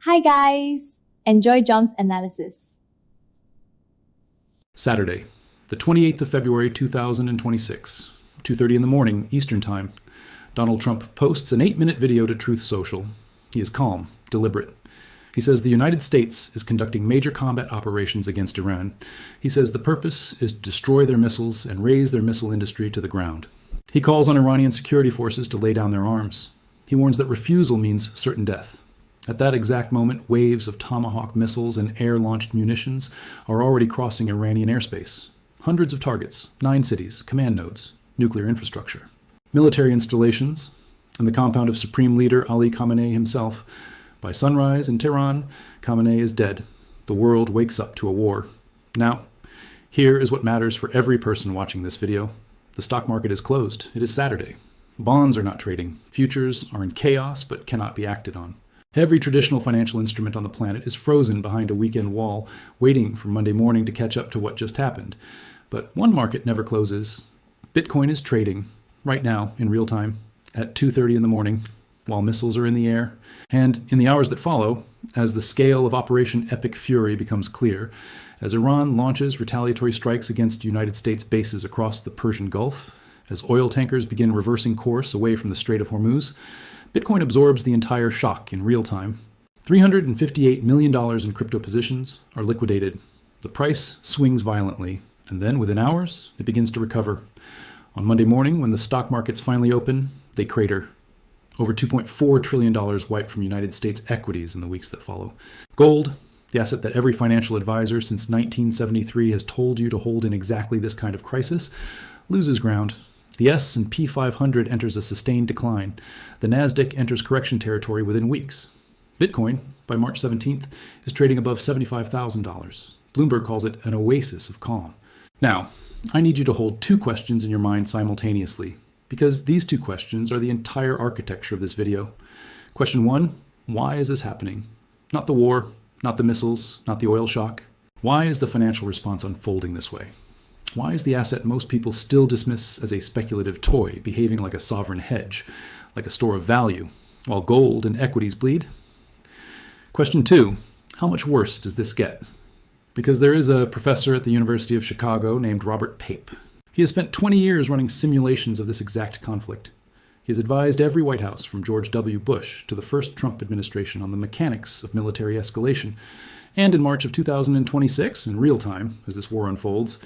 Hi guys! Enjoy John's analysis. Saturday, the 28th of February 2026, 2:30 in the morning, Eastern Time. Donald Trump posts an 8-minute video to Truth Social. He is calm, deliberate. He says the United States is conducting major combat operations against Iran. He says the purpose is to destroy their missiles and raze their missile industry to the ground. He calls on Iranian security forces to lay down their arms. He warns that refusal means certain death. At that exact moment, waves of Tomahawk missiles and air-launched munitions are already crossing Iranian airspace. Hundreds of targets, 9 cities, command nodes, nuclear infrastructure, military installations, and the compound of Supreme Leader Ali Khamenei himself. By sunrise in Tehran, Khamenei is dead. The world wakes up to a war. Now, here is what matters for every person watching this video. The stock market is closed. It is Saturday. Bonds are not trading. Futures are in chaos but cannot be acted on. Every traditional financial instrument on the planet is frozen behind a weekend wall, waiting for Monday morning to catch up to what just happened. But one market never closes. Bitcoin is trading, right now, in real time, at 2:30 in the morning, while missiles are in the air. And in the hours that follow, as the scale of Operation Epic Fury becomes clear, as Iran launches retaliatory strikes against United States bases across the Persian Gulf, as oil tankers begin reversing course away from the Strait of Hormuz, Bitcoin absorbs the entire shock in real time. $358 million in crypto positions are liquidated. The price swings violently, and then within hours, it begins to recover. On Monday morning, when the stock markets finally open, they crater. Over $2.4 trillion wiped from United States equities in the weeks that follow. Gold, the asset that every financial advisor since 1973 has told you to hold in exactly this kind of crisis, loses ground. The S&P 500 enters a sustained decline. The Nasdaq enters correction territory within weeks. Bitcoin, by March 17th, is trading above $75,000. Bloomberg calls it an oasis of calm. Now, I need you to hold 2 questions in your mind simultaneously, because these 2 questions are the entire architecture of this video. Question 1, why is this happening? Not the war, not the missiles, not the oil shock. Why is the financial response unfolding this way? Why is the asset most people still dismiss as a speculative toy, behaving like a sovereign hedge, like a store of value, while gold and equities bleed? Question 2, how much worse does this get? Because there is a professor at the University of Chicago named Robert Pape. He has spent 20 years running simulations of this exact conflict. He has advised every White House from George W. Bush to the first Trump administration on the mechanics of military escalation. And in March of 2026, in real time, as this war unfolds,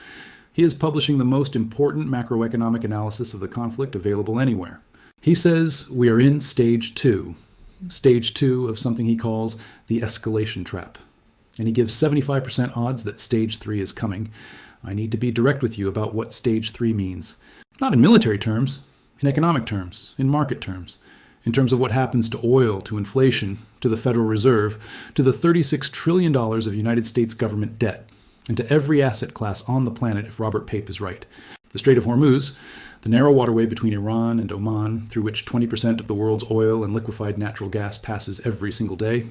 he is publishing the most important macroeconomic analysis of the conflict available anywhere. He says we are in stage 2 of something he calls the Escalation Trap. And he gives 75% odds that stage 3 is coming. I need to be direct with you about what stage 3 means. Not in military terms, in economic terms, in market terms, in terms of what happens to oil, to inflation, to the Federal Reserve, to the $36 trillion of United States government debt, and to every asset class on the planet if Robert Pape is right. The Strait of Hormuz, the narrow waterway between Iran and Oman, through which 20% of the world's oil and liquefied natural gas passes every single day,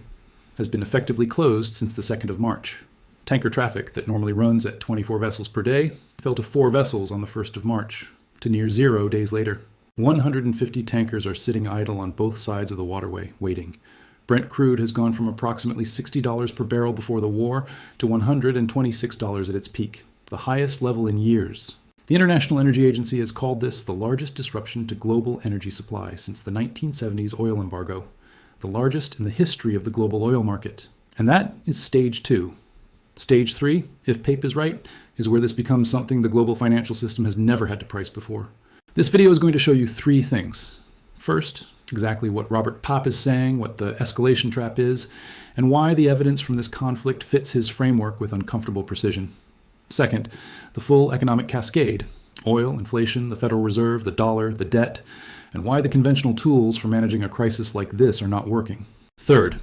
has been effectively closed since the 2nd of March. Tanker traffic that normally runs at 24 vessels per day fell to 4 vessels on the 1st of March, to near 0 days later. 150 tankers are sitting idle on both sides of the waterway, waiting. Brent crude has gone from approximately $60 per barrel before the war to $126 at its peak, the highest level in years. The International Energy Agency has called this the largest disruption to global energy supply since the 1970s oil embargo, the largest in the history of the global oil market. And that is stage 2. Stage 3, if Pape is right, is where this becomes something the global financial system has never had to price before. This video is going to show you 3 things. First, exactly what Robert Pape is saying, what the escalation trap is, and why the evidence from this conflict fits his framework with uncomfortable precision. Second, the full economic cascade, oil, inflation, the Federal Reserve, the dollar, the debt, and why the conventional tools for managing a crisis like this are not working. Third,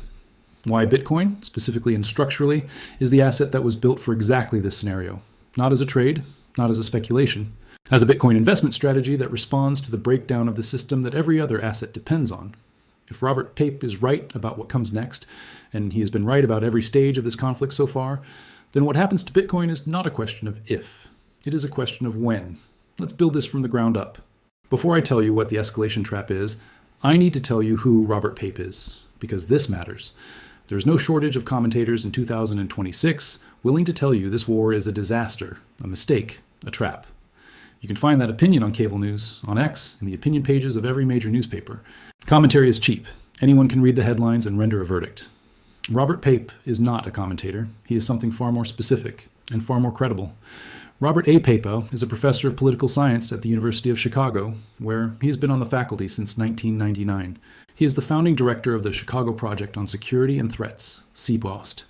why Bitcoin, specifically and structurally, is the asset that was built for exactly this scenario. Not as a trade, not as a speculation. As a Bitcoin investment strategy that responds to the breakdown of the system that every other asset depends on. If Robert Pape is right about what comes next, and he has been right about every stage of this conflict so far, then what happens to Bitcoin is not a question of if. It is a question of when. Let's build this from the ground up. Before I tell you what the escalation trap is, I need to tell you who Robert Pape is, because this matters. There's no shortage of commentators in 2026 willing to tell you this war is a disaster, a mistake, a trap. You can find that opinion on cable news, on X, in the opinion pages of every major newspaper. Commentary is cheap. Anyone can read the headlines and render a verdict. Robert Pape is not a commentator. He is something far more specific and far more credible. Robert A. Pape is a professor of political science at the University of Chicago, where he has been on the faculty since 1999. He is the founding director of the Chicago Project on Security and Threats, CPOST,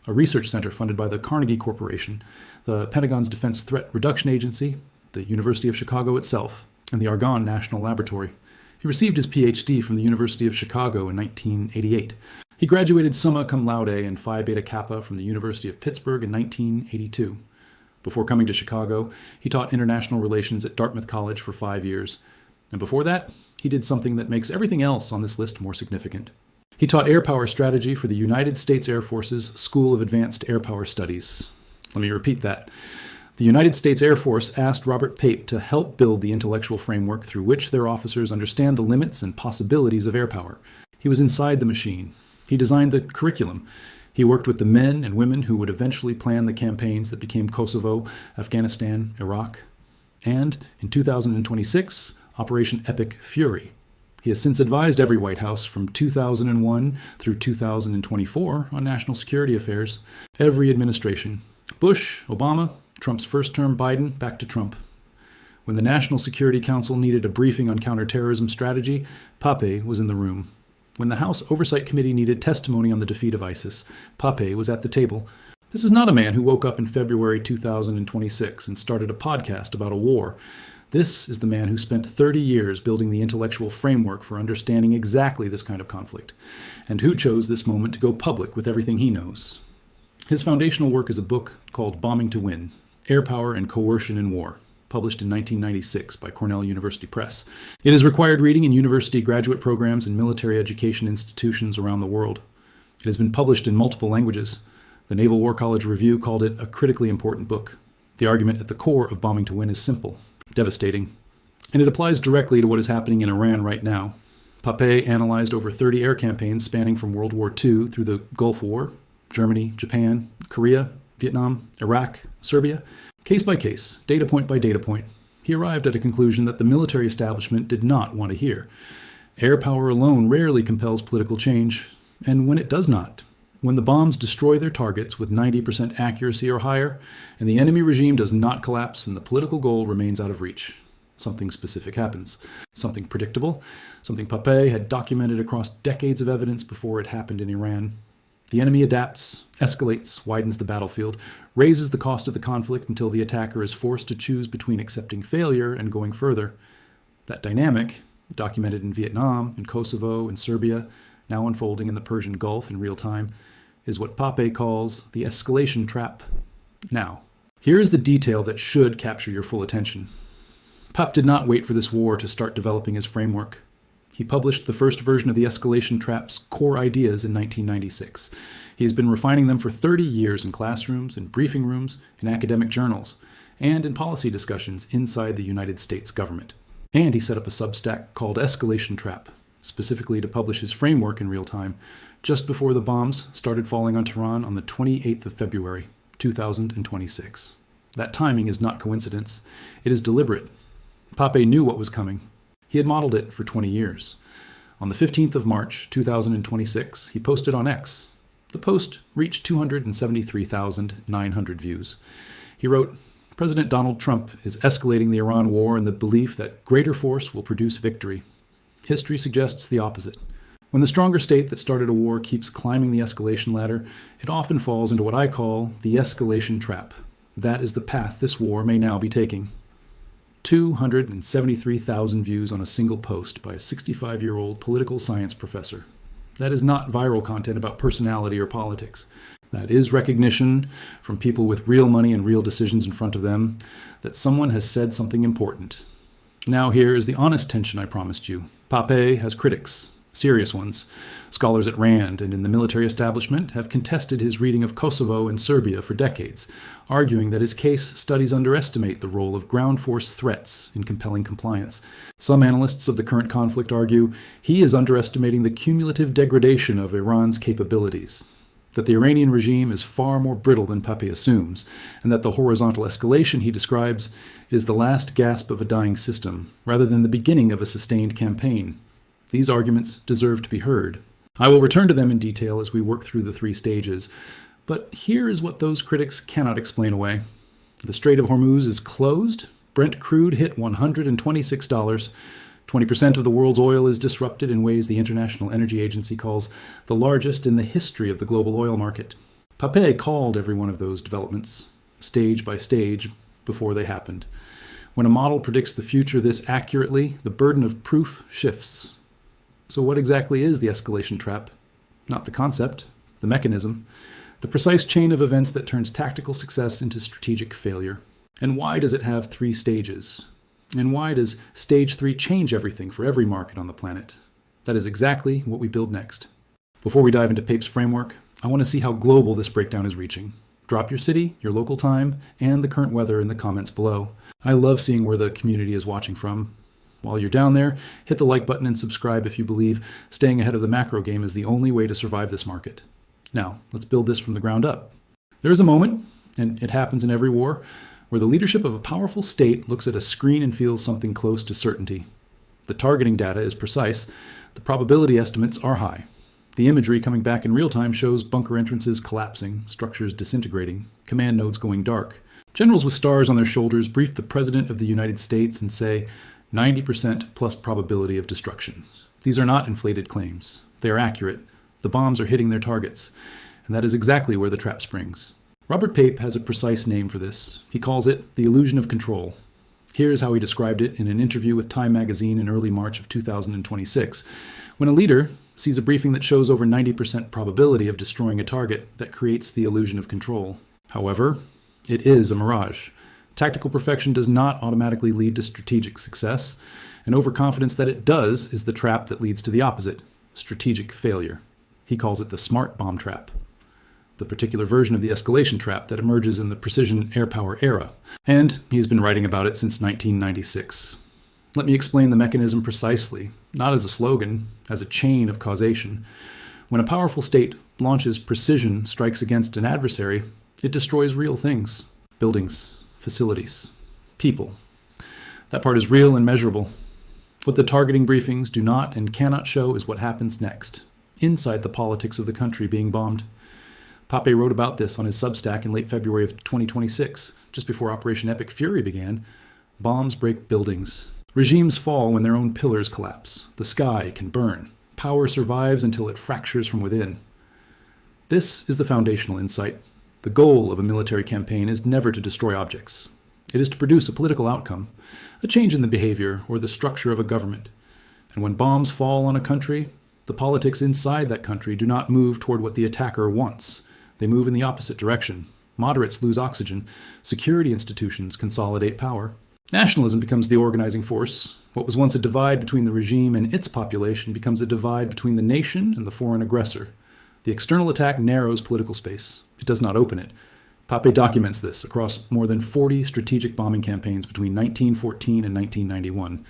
a research center funded by the Carnegie Corporation, the Pentagon's Defense Threat Reduction Agency, the University of Chicago itself, and the Argonne National Laboratory. He received his PhD from the University of Chicago in 1988. He graduated summa cum laude and Phi Beta Kappa from the University of Pittsburgh in 1982. Before coming to Chicago, he taught international relations at Dartmouth College for 5 years. And before that, he did something that makes everything else on this list more significant. He taught air power strategy for the United States Air Force's School of Advanced Air Power Studies. Let me repeat that. The United States Air Force asked Robert Pape to help build the intellectual framework through which their officers understand the limits and possibilities of air power. He was inside the machine. He designed the curriculum. He worked with the men and women who would eventually plan the campaigns that became Kosovo, Afghanistan, Iraq, and, in 2026, Operation Epic Fury. He has since advised every White House from 2001 through 2024 on national security affairs, every administration. Bush, Obama, Trump's first term, Biden, back to Trump. When the National Security Council needed a briefing on counterterrorism strategy, Pape was in the room. When the House Oversight Committee needed testimony on the defeat of ISIS, Pape was at the table. This is not a man who woke up in February 2026 and started a podcast about a war. This is the man who spent 30 years building the intellectual framework for understanding exactly this kind of conflict, and who chose this moment to go public with everything he knows. His foundational work is a book called Bombing to Win: Air Power and Coercion in War, published in 1996 by Cornell University Press. It is required reading in university graduate programs and military education institutions around the world. It has been published in multiple languages. The Naval War College Review called it a critically important book. The argument at the core of Bombing to Win is simple, devastating, and it applies directly to what is happening in Iran right now. Pape analyzed over 30 air campaigns spanning from World War II through the Gulf War, Germany, Japan, Korea, Vietnam, Iraq, Serbia. Case by case, data point by data point, he arrived at a conclusion that the military establishment did not want to hear. Air power alone rarely compels political change, and when it does not, when the bombs destroy their targets with 90% accuracy or higher, and the enemy regime does not collapse and the political goal remains out of reach, something specific happens. Something predictable, something Pape had documented across decades of evidence before it happened in Iran. The enemy adapts, escalates, widens the battlefield, raises the cost of the conflict until the attacker is forced to choose between accepting failure and going further. That dynamic, documented in Vietnam, in Kosovo, in Serbia, now unfolding in the Persian Gulf in real time, is what Pape calls the escalation trap. Now, here is the detail that should capture your full attention. Pape did not wait for this war to start developing his framework. He published the first version of the Escalation Trap's core ideas in 1996. He has been refining them for 30 years in classrooms, in briefing rooms, in academic journals, and in policy discussions inside the United States government. And he set up a Substack called Escalation Trap, specifically to publish his framework in real time, just before the bombs started falling on Tehran on the 28th of February, 2026. That timing is not coincidence. It is deliberate. Pape knew what was coming. He had modeled it for 20 years. On the 15th of March, 2026, he posted on X. The post reached 273,900 views. He wrote, "President Donald Trump is escalating the Iran war in the belief that greater force will produce victory. History suggests the opposite. When the stronger state that started a war keeps climbing the escalation ladder, it often falls into what I call the escalation trap. That is the path this war may now be taking." 273,000 views on a single post by a 65-year-old political science professor. That is not viral content about personality or politics. That is recognition from people with real money and real decisions in front of them that someone has said something important. Now here is the honest tension I promised you. Pape has critics, serious ones. Scholars at Rand and in the military establishment have contested his reading of Kosovo and Serbia for decades, arguing that his case studies underestimate the role of ground force threats in compelling compliance. Some analysts of the current conflict argue he is underestimating the cumulative degradation of Iran's capabilities. that the Iranian regime is far more brittle than Pape assumes, and that the horizontal escalation he describes is the last gasp of a dying system, rather than the beginning of a sustained campaign. These arguments deserve to be heard. I will return to them in detail as we work through the three stages, but here is what those critics cannot explain away. The Strait of Hormuz is closed, Brent crude hit $126, 20% of the world's oil is disrupted in ways the International Energy Agency calls the largest in the history of the global oil market. Pape called every one of those developments, stage by stage, before they happened. When a model predicts the future this accurately, the burden of proof shifts. So what exactly is the escalation trap? Not the concept, the mechanism, the precise chain of events that turns tactical success into strategic failure. And why does it have three stages? And why does stage 3 change everything for every market on the planet? That is exactly what we build next. Before we dive into Pape's framework, I want to see how global this breakdown is reaching. Drop your city, your local time, and the current weather in the comments below. I love seeing where the community is watching from. While you're down there, hit the like button and subscribe if you believe staying ahead of the macro game is the only way to survive this market. Now, let's build this from the ground up. There is a moment, and it happens in every war, where the leadership of a powerful state looks at a screen and feels something close to certainty. The targeting data is precise, the probability estimates are high. The imagery coming back in real time shows bunker entrances collapsing, structures disintegrating, command nodes going dark. Generals with stars on their shoulders brief the President of the United States and say, 90% plus probability of destruction. These are not inflated claims. They are accurate. The bombs are hitting their targets. And that is exactly where the trap springs. Robert Pape has a precise name for this. He calls it the illusion of control. Here's how he described it in an interview with Time magazine in early March of 2026, when a leader sees a briefing that shows over 90% probability of destroying a target that creates the illusion of control. However, it is a mirage. Tactical perfection does not automatically lead to strategic success, and overconfidence that it does is the trap that leads to the opposite, strategic failure. He calls it the smart bomb trap, the particular version of the escalation trap that emerges in the precision air power era, and he's been writing about it since 1996. Let me explain the mechanism precisely, not as a slogan, as a chain of causation. When a powerful state launches precision strikes against an adversary, it destroys real things, buildings, facilities, people. That part is real and measurable. What the targeting briefings do not and cannot show is what happens next, inside the politics of the country being bombed. Pape wrote about this on his Substack in late February of 2026, just before Operation Epic Fury began. Bombs break buildings. Regimes fall when their own pillars collapse. The sky can burn. Power survives until it fractures from within. This is the foundational insight. The goal of a military campaign is never to destroy objects. It is to produce a political outcome, a change in the behavior or the structure of a government. And when bombs fall on a country, the politics inside that country do not move toward what the attacker wants. They move in the opposite direction. Moderates lose oxygen. Security institutions consolidate power. Nationalism becomes the organizing force. What was once a divide between the regime and its population becomes a divide between the nation and the foreign aggressor. The external attack narrows political space. It does not open it. Pape documents this across more than 40 strategic bombing campaigns between 1914 and 1991.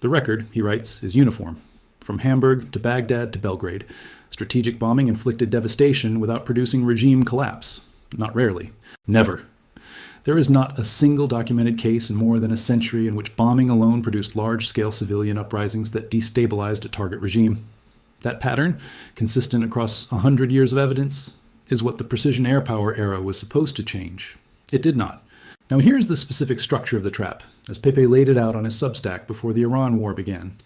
The record, he writes, is uniform. From Hamburg to Baghdad to Belgrade, strategic bombing inflicted devastation without producing regime collapse. Not rarely. Never. There is not a single documented case in more than a century in which bombing alone produced large-scale civilian uprisings that destabilized a target regime. That pattern, consistent across 100 years of evidence, is what the precision air power era was supposed to change. It did not. Now here's the specific structure of the trap, as Pape laid it out on his Substack before the Iran war began.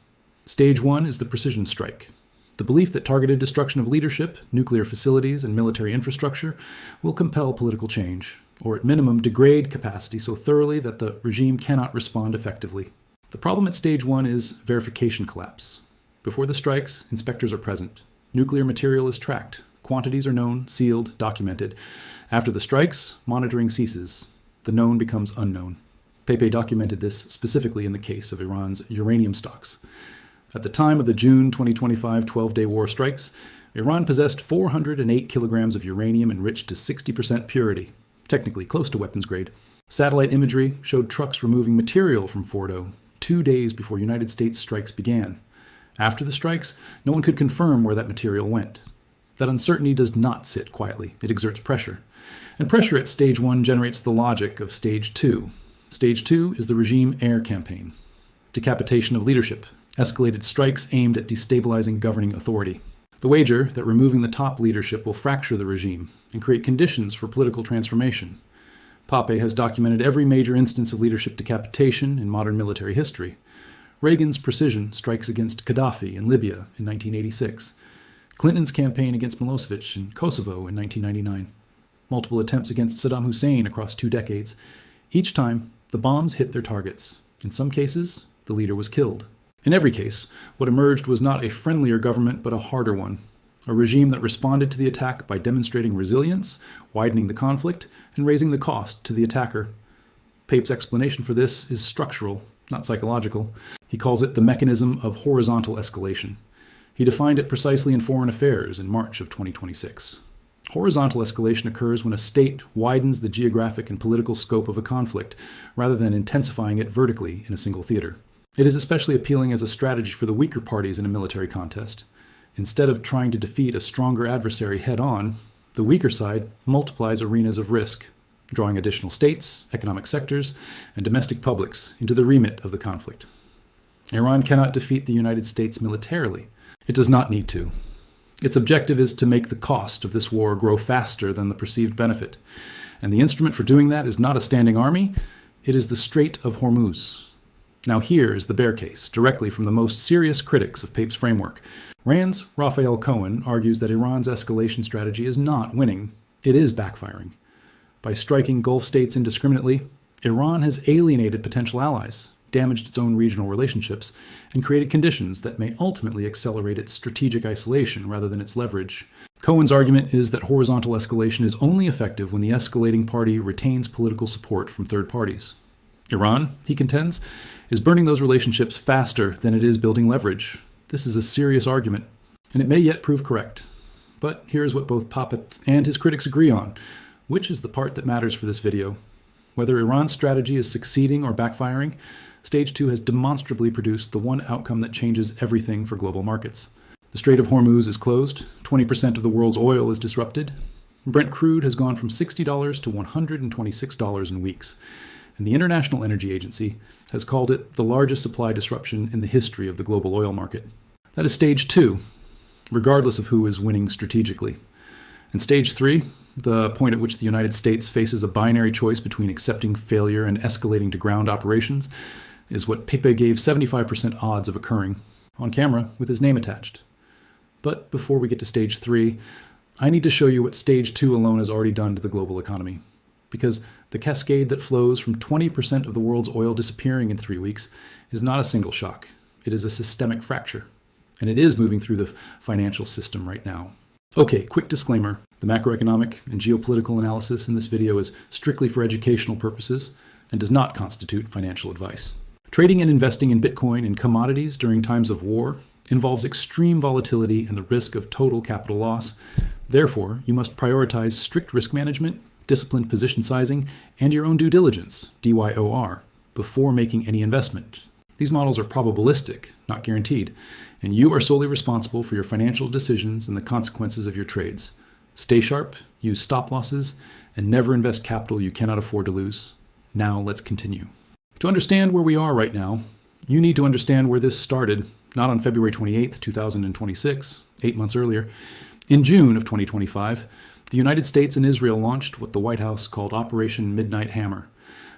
Stage 1 is the precision strike. The belief that targeted destruction of leadership, nuclear facilities, and military infrastructure will compel political change, or at minimum degrade capacity so thoroughly that the regime cannot respond effectively. The problem at stage 1 is verification collapse. Before the strikes, inspectors are present. Nuclear material is tracked. Quantities are known, sealed, documented. After the strikes, monitoring ceases. The known becomes unknown. Pape documented this specifically in the case of Iran's uranium stocks. At the time of the June 2025 12-day war strikes, Iran possessed 408 kilograms of uranium enriched to 60% purity, technically close to weapons grade. Satellite imagery showed trucks removing material from Fordo 2 days before United States strikes began. After the strikes, no one could confirm where that material went. That uncertainty does not sit quietly. It exerts pressure. And pressure at stage 1 generates the logic of stage 2. Stage 2 is the regime air campaign. Decapitation of leadership. Escalated strikes aimed at destabilizing governing authority. The wager that removing the top leadership will fracture the regime and create conditions for political transformation. Pape has documented every major instance of leadership decapitation in modern military history. Reagan's precision strikes against Gaddafi in Libya in 1986. Clinton's campaign against Milosevic in Kosovo in 1999. Multiple attempts against Saddam Hussein across 2 decades. Each time, the bombs hit their targets. In some cases, the leader was killed. In every case, what emerged was not a friendlier government, but a harder one. A regime that responded to the attack by demonstrating resilience, widening the conflict, and raising the cost to the attacker. Pape's explanation for this is structural, not psychological. He calls it the mechanism of horizontal escalation. He defined it precisely in Foreign Affairs in March of 2026. Horizontal escalation occurs when a state widens the geographic and political scope of a conflict, rather than intensifying it vertically in a single theater. It is especially appealing as a strategy for the weaker parties in a military contest. Instead of trying to defeat a stronger adversary head-on, the weaker side multiplies arenas of risk, drawing additional states, economic sectors, and domestic publics into the remit of the conflict. Iran cannot defeat the United States militarily. It does not need to. Its objective is to make the cost of this war grow faster than the perceived benefit. And the instrument for doing that is not a standing army, it is the Strait of Hormuz. Now here is the bear case, directly from the most serious critics of Pape's framework. RAND's Raphael Cohen argues that Iran's escalation strategy is not winning, it is backfiring. By striking Gulf states indiscriminately, Iran has alienated potential allies, damaged its own regional relationships, and created conditions that may ultimately accelerate its strategic isolation rather than its leverage. Cohen's argument is that horizontal escalation is only effective when the escalating party retains political support from third parties. Iran, he contends, is burning those relationships faster than it is building leverage. This is a serious argument, and it may yet prove correct. But here's what both Pape and his critics agree on, which is the part that matters for this video. Whether Iran's strategy is succeeding or backfiring, Stage 2 has demonstrably produced the one outcome that changes everything for global markets. The Strait of Hormuz is closed, 20% of the world's oil is disrupted, Brent crude has gone from $60 to $126 in weeks, and the International Energy Agency has called it the largest supply disruption in the history of the global oil market. That is Stage 2, regardless of who is winning strategically. And Stage 3, the point at which the United States faces a binary choice between accepting failure and escalating to ground operations, is what Pape gave 75% odds of occurring, on camera with his name attached. But before we get to Stage 3, I need to show you what Stage 2 alone has already done to the global economy. Because the cascade that flows from 20% of the world's oil disappearing in 3 weeks is not a single shock. It is a systemic fracture. And it is moving through the financial system right now. Okay, quick disclaimer. The macroeconomic and geopolitical analysis in this video is strictly for educational purposes and does not constitute financial advice. Trading and investing in Bitcoin and commodities during times of war involves extreme volatility and the risk of total capital loss. Therefore, you must prioritize strict risk management, disciplined position sizing, and your own due diligence, DYOR, before making any investment. These models are probabilistic, not guaranteed, and you are solely responsible for your financial decisions and the consequences of your trades. Stay sharp, use stop losses, and never invest capital you cannot afford to lose. Now let's continue. To understand where we are right now, you need to understand where this started, not on February 28, 2026, 8 months earlier. In June of 2025, the United States and Israel launched what the White House called Operation Midnight Hammer,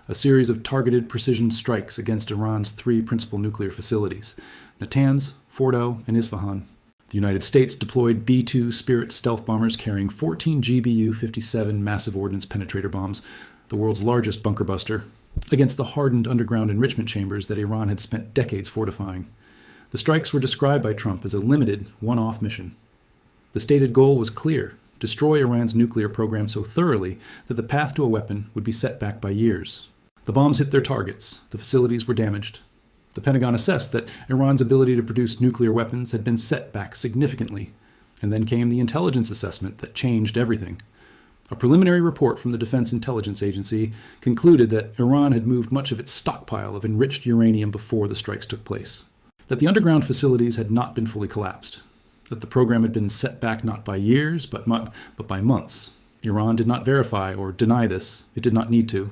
a series of targeted precision strikes against Iran's 3 principal nuclear facilities, Natanz, Fordo, and Isfahan. The United States deployed B-2 Spirit stealth bombers carrying 14 GBU-57 massive ordnance penetrator bombs, the world's largest bunker buster, against the hardened underground enrichment chambers that Iran had spent decades fortifying. The strikes were described by Trump as a limited, one-off mission. The stated goal was clear: destroy Iran's nuclear program so thoroughly that the path to a weapon would be set back by years. The bombs hit their targets. The facilities were damaged. The Pentagon assessed that Iran's ability to produce nuclear weapons had been set back significantly. And then came the intelligence assessment that changed everything. A preliminary report from the Defense Intelligence Agency concluded that Iran had moved much of its stockpile of enriched uranium before the strikes took place, that the underground facilities had not been fully collapsed, that the program had been set back not by years, but by months. Iran did not verify or deny this. It did not need to.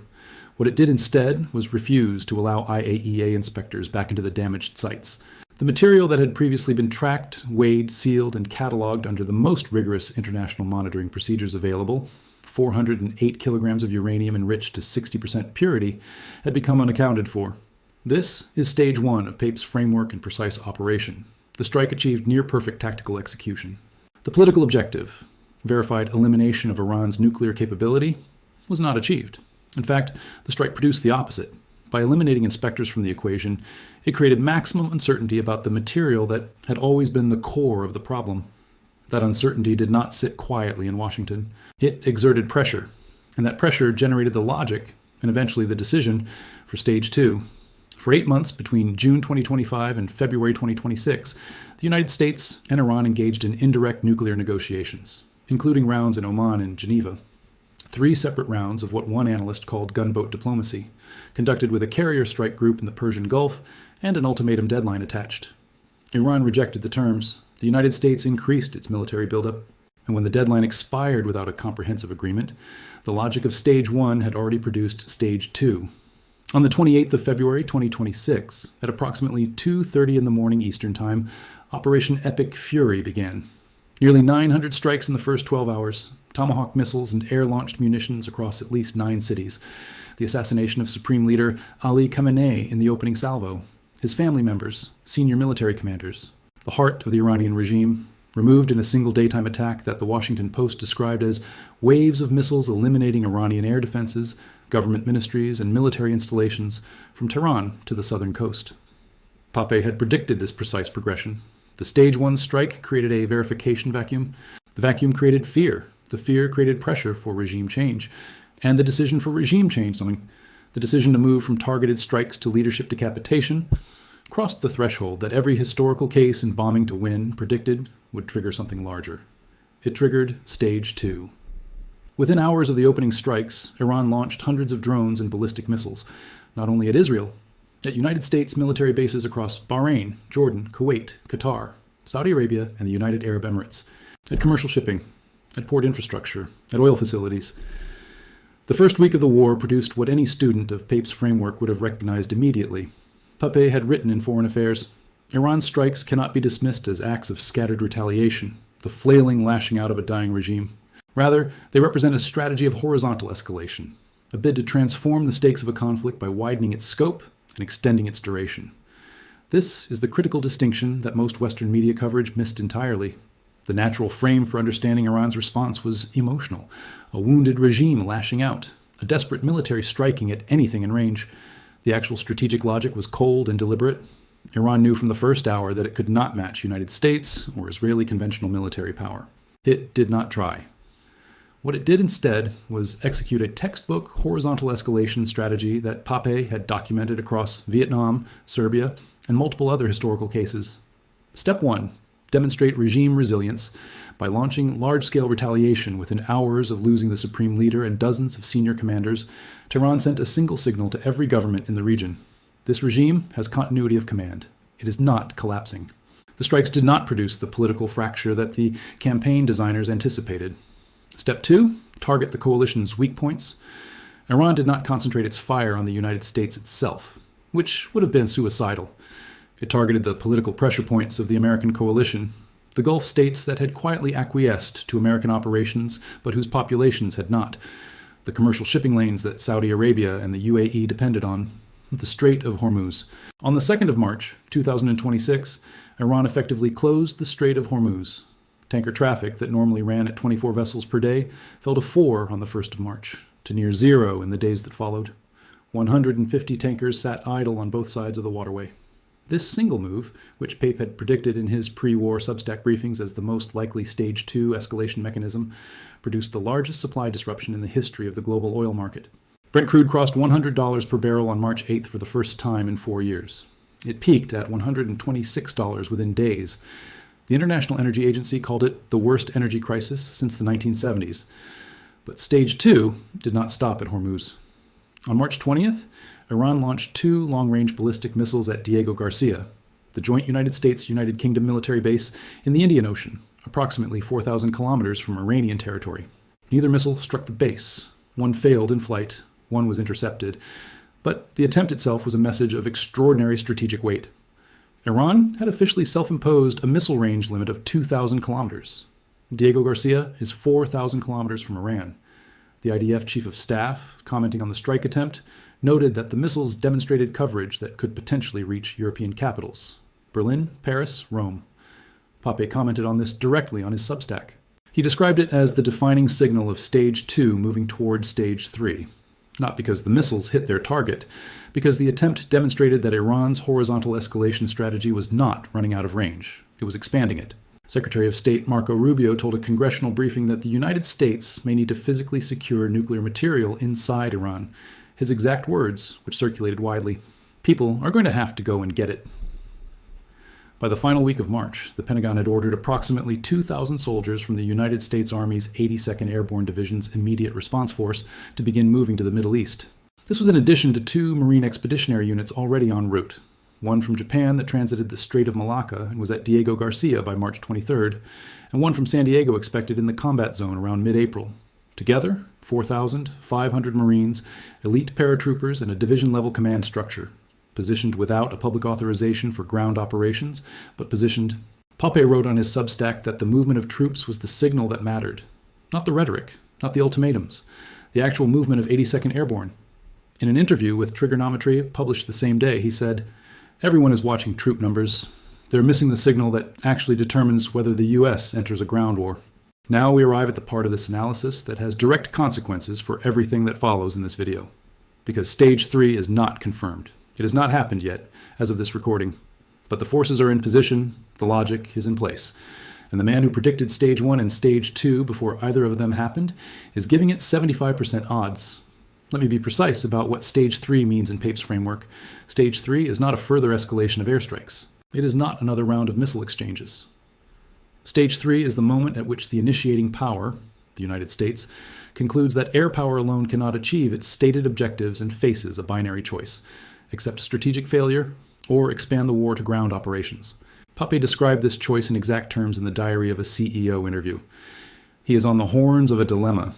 What it did instead was refuse to allow IAEA inspectors back into the damaged sites. The material that had previously been tracked, weighed, sealed, and cataloged under the most rigorous international monitoring procedures available, 408 kilograms of uranium enriched to 60% purity, had become unaccounted for. This is stage one of Pape's framework and precise operation. The strike achieved near-perfect tactical execution. The political objective, verified elimination of Iran's nuclear capability, was not achieved. In fact, the strike produced the opposite. By eliminating inspectors from the equation, it created maximum uncertainty about the material that had always been the core of the problem. That uncertainty did not sit quietly in Washington. It exerted pressure, and that pressure generated the logic, and eventually the decision, for stage two. For 8 months between June 2025 and February 2026, the United States and Iran engaged in indirect nuclear negotiations, including rounds in Oman and Geneva. 3 separate rounds of what one analyst called gunboat diplomacy, conducted with a carrier strike group in the Persian Gulf and an ultimatum deadline attached. Iran rejected the terms. The United States increased its military buildup, and when the deadline expired without a comprehensive agreement, the logic of stage one had already produced stage two. On the 28th of February 2026, at approximately 2:30 in the morning Eastern Time, Operation Epic Fury began. Nearly 900 strikes in the first 12 hours, Tomahawk missiles and air-launched munitions across at least 9 cities, the assassination of Supreme Leader Ali Khamenei in the opening salvo, his family members, senior military commanders, the heart of the Iranian regime, removed in a single daytime attack that the Washington Post described as waves of missiles eliminating Iranian air defenses, government ministries, and military installations from Tehran to the southern coast. Pape had predicted this precise progression. The stage one strike created a verification vacuum. The vacuum created fear. The fear created pressure for regime change. And the decision for regime change, the decision to move from targeted strikes to leadership decapitation, crossed the threshold that every historical case in bombing to win predicted would trigger something larger. It triggered stage two. Within hours of the opening strikes, Iran launched hundreds of drones and ballistic missiles, not only at Israel, at United States military bases across Bahrain, Jordan, Kuwait, Qatar, Saudi Arabia, and the United Arab Emirates, at commercial shipping, at port infrastructure, at oil facilities. The first week of the war produced what any student of Pape's framework would have recognized immediately. Pape had written in Foreign Affairs, Iran's strikes cannot be dismissed as acts of scattered retaliation, the flailing lashing out of a dying regime. Rather, they represent a strategy of horizontal escalation, a bid to transform the stakes of a conflict by widening its scope and extending its duration. This is the critical distinction that most Western media coverage missed entirely. The natural frame for understanding Iran's response was emotional, a wounded regime lashing out, a desperate military striking at anything in range. The actual strategic logic was cold and deliberate. Iran knew from the first hour that it could not match United States or Israeli conventional military power. It did not try. What it did instead was execute a textbook horizontal escalation strategy that Pape had documented across Vietnam, Serbia, and multiple other historical cases. Step 1. Demonstrate regime resilience by launching large-scale retaliation within hours of losing the supreme leader and dozens of senior commanders. Tehran sent a single signal to every government in the region. This regime has continuity of command. It is not collapsing. The strikes did not produce the political fracture that the campaign designers anticipated. Step 2, target the coalition's weak points. Iran did not concentrate its fire on the United States itself, which would have been suicidal. It targeted the political pressure points of the American coalition, the Gulf states that had quietly acquiesced to American operations but whose populations had not, the commercial shipping lanes that Saudi Arabia and the UAE depended on, the Strait of Hormuz. On the 2nd of March, 2026, Iran effectively closed the Strait of Hormuz. Tanker traffic that normally ran at 24 vessels per day fell to 4 on the 1st of March, to near 0 in the days that followed. 150 tankers sat idle on both sides of the waterway. This single move, which Pape had predicted in his pre-war Substack briefings as the most likely Stage 2 escalation mechanism, produced the largest supply disruption in the history of the global oil market. Brent crude crossed $100 per barrel on March 8th for the first time in 4 years. It peaked at $126 within days. The International Energy Agency called it the worst energy crisis since the 1970s. But Stage 2 did not stop at Hormuz. On March 20th, Iran launched 2 long-range ballistic missiles at Diego Garcia. the joint United States-United Kingdom military base in the Indian Ocean, approximately 4,000 kilometers from Iranian territory. Neither missile struck the base. One failed in flight, one was intercepted, but the attempt itself was a message of extraordinary strategic weight. Iran had officially self-imposed a missile range limit of 2,000 kilometers. Diego Garcia is 4,000 kilometers from Iran. The IDF chief of staff, commenting on the strike attempt, noted that the missiles demonstrated coverage that could potentially reach European capitals: Berlin, Paris, Rome. Pape commented on this directly on his Substack. He described it as the defining signal of Stage 2 moving toward Stage 3. Not because the missiles hit their target, because the attempt demonstrated that Iran's horizontal escalation strategy was not running out of range. It was expanding it. Secretary of State Marco Rubio told a congressional briefing that the United States may need to physically secure nuclear material inside Iran. His exact words, which circulated widely: "People are going to have to go and get it." By the final week of March, the Pentagon had ordered approximately 2,000 soldiers from the United States Army's 82nd Airborne Division's Immediate Response Force to begin moving to the Middle East. This was in addition to 2 Marine Expeditionary Units already en route, one from Japan that transited the Strait of Malacca and was at Diego Garcia by March 23rd, and one from San Diego expected in the combat zone around mid-April. Together, 4,500 Marines, elite paratroopers, and a division-level command structure, positioned without a public authorization for ground operations, but positioned. Pape wrote on his Substack that the movement of troops was the signal that mattered. Not the rhetoric, not the ultimatums, the actual movement of 82nd Airborne. In an interview with Trigonometry published the same day, he said, "Everyone is watching troop numbers. They're missing the signal that actually determines whether the U.S. enters a ground war." Now we arrive at the part of this analysis that has direct consequences for everything that follows in this video. Because Stage 3 is not confirmed. It has not happened yet, as of this recording. But the forces are in position, the logic is in place. And the man who predicted Stage 1 and Stage 2 before either of them happened is giving it 75% odds. Let me be precise about what Stage 3 means in Pape's framework. Stage 3 is not a further escalation of airstrikes. It is not another round of missile exchanges. Stage 3 is the moment at which the initiating power, the United States, concludes that air power alone cannot achieve its stated objectives and faces a binary choice: accept strategic failure or expand the war to ground operations. Pape described this choice in exact terms in the diary of a CEO interview. He is on the horns of a dilemma.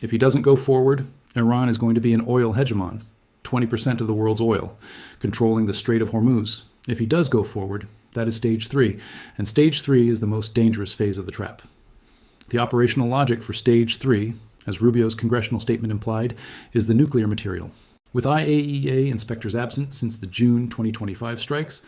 If he doesn't go forward, Iran is going to be an oil hegemon, 20% of the world's oil, controlling the Strait of Hormuz. If he does go forward, that is Stage 3, and Stage 3 is the most dangerous phase of the trap. The operational logic for Stage 3, as Rubio's congressional statement implied, is the nuclear material. With IAEA inspectors absent since the June 2025 strikes,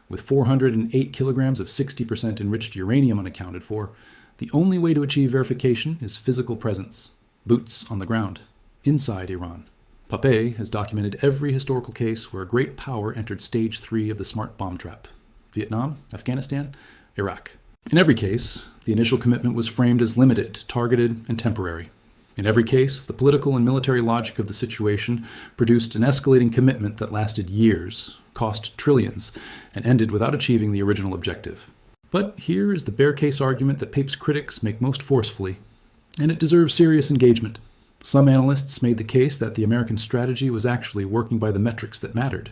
with 408 kilograms of 60% enriched uranium unaccounted for, the only way to achieve verification is physical presence, boots on the ground, inside Iran. Pape has documented every historical case where a great power entered Stage 3 of the smart bomb trap: Vietnam, Afghanistan, Iraq. In every case, the initial commitment was framed as limited, targeted, and temporary. In every case, the political and military logic of the situation produced an escalating commitment that lasted years, cost trillions, and ended without achieving the original objective. But here is the bear case argument that Pape's critics make most forcefully, and it deserves serious engagement. Some analysts made the case that the American strategy was actually working by the metrics that mattered.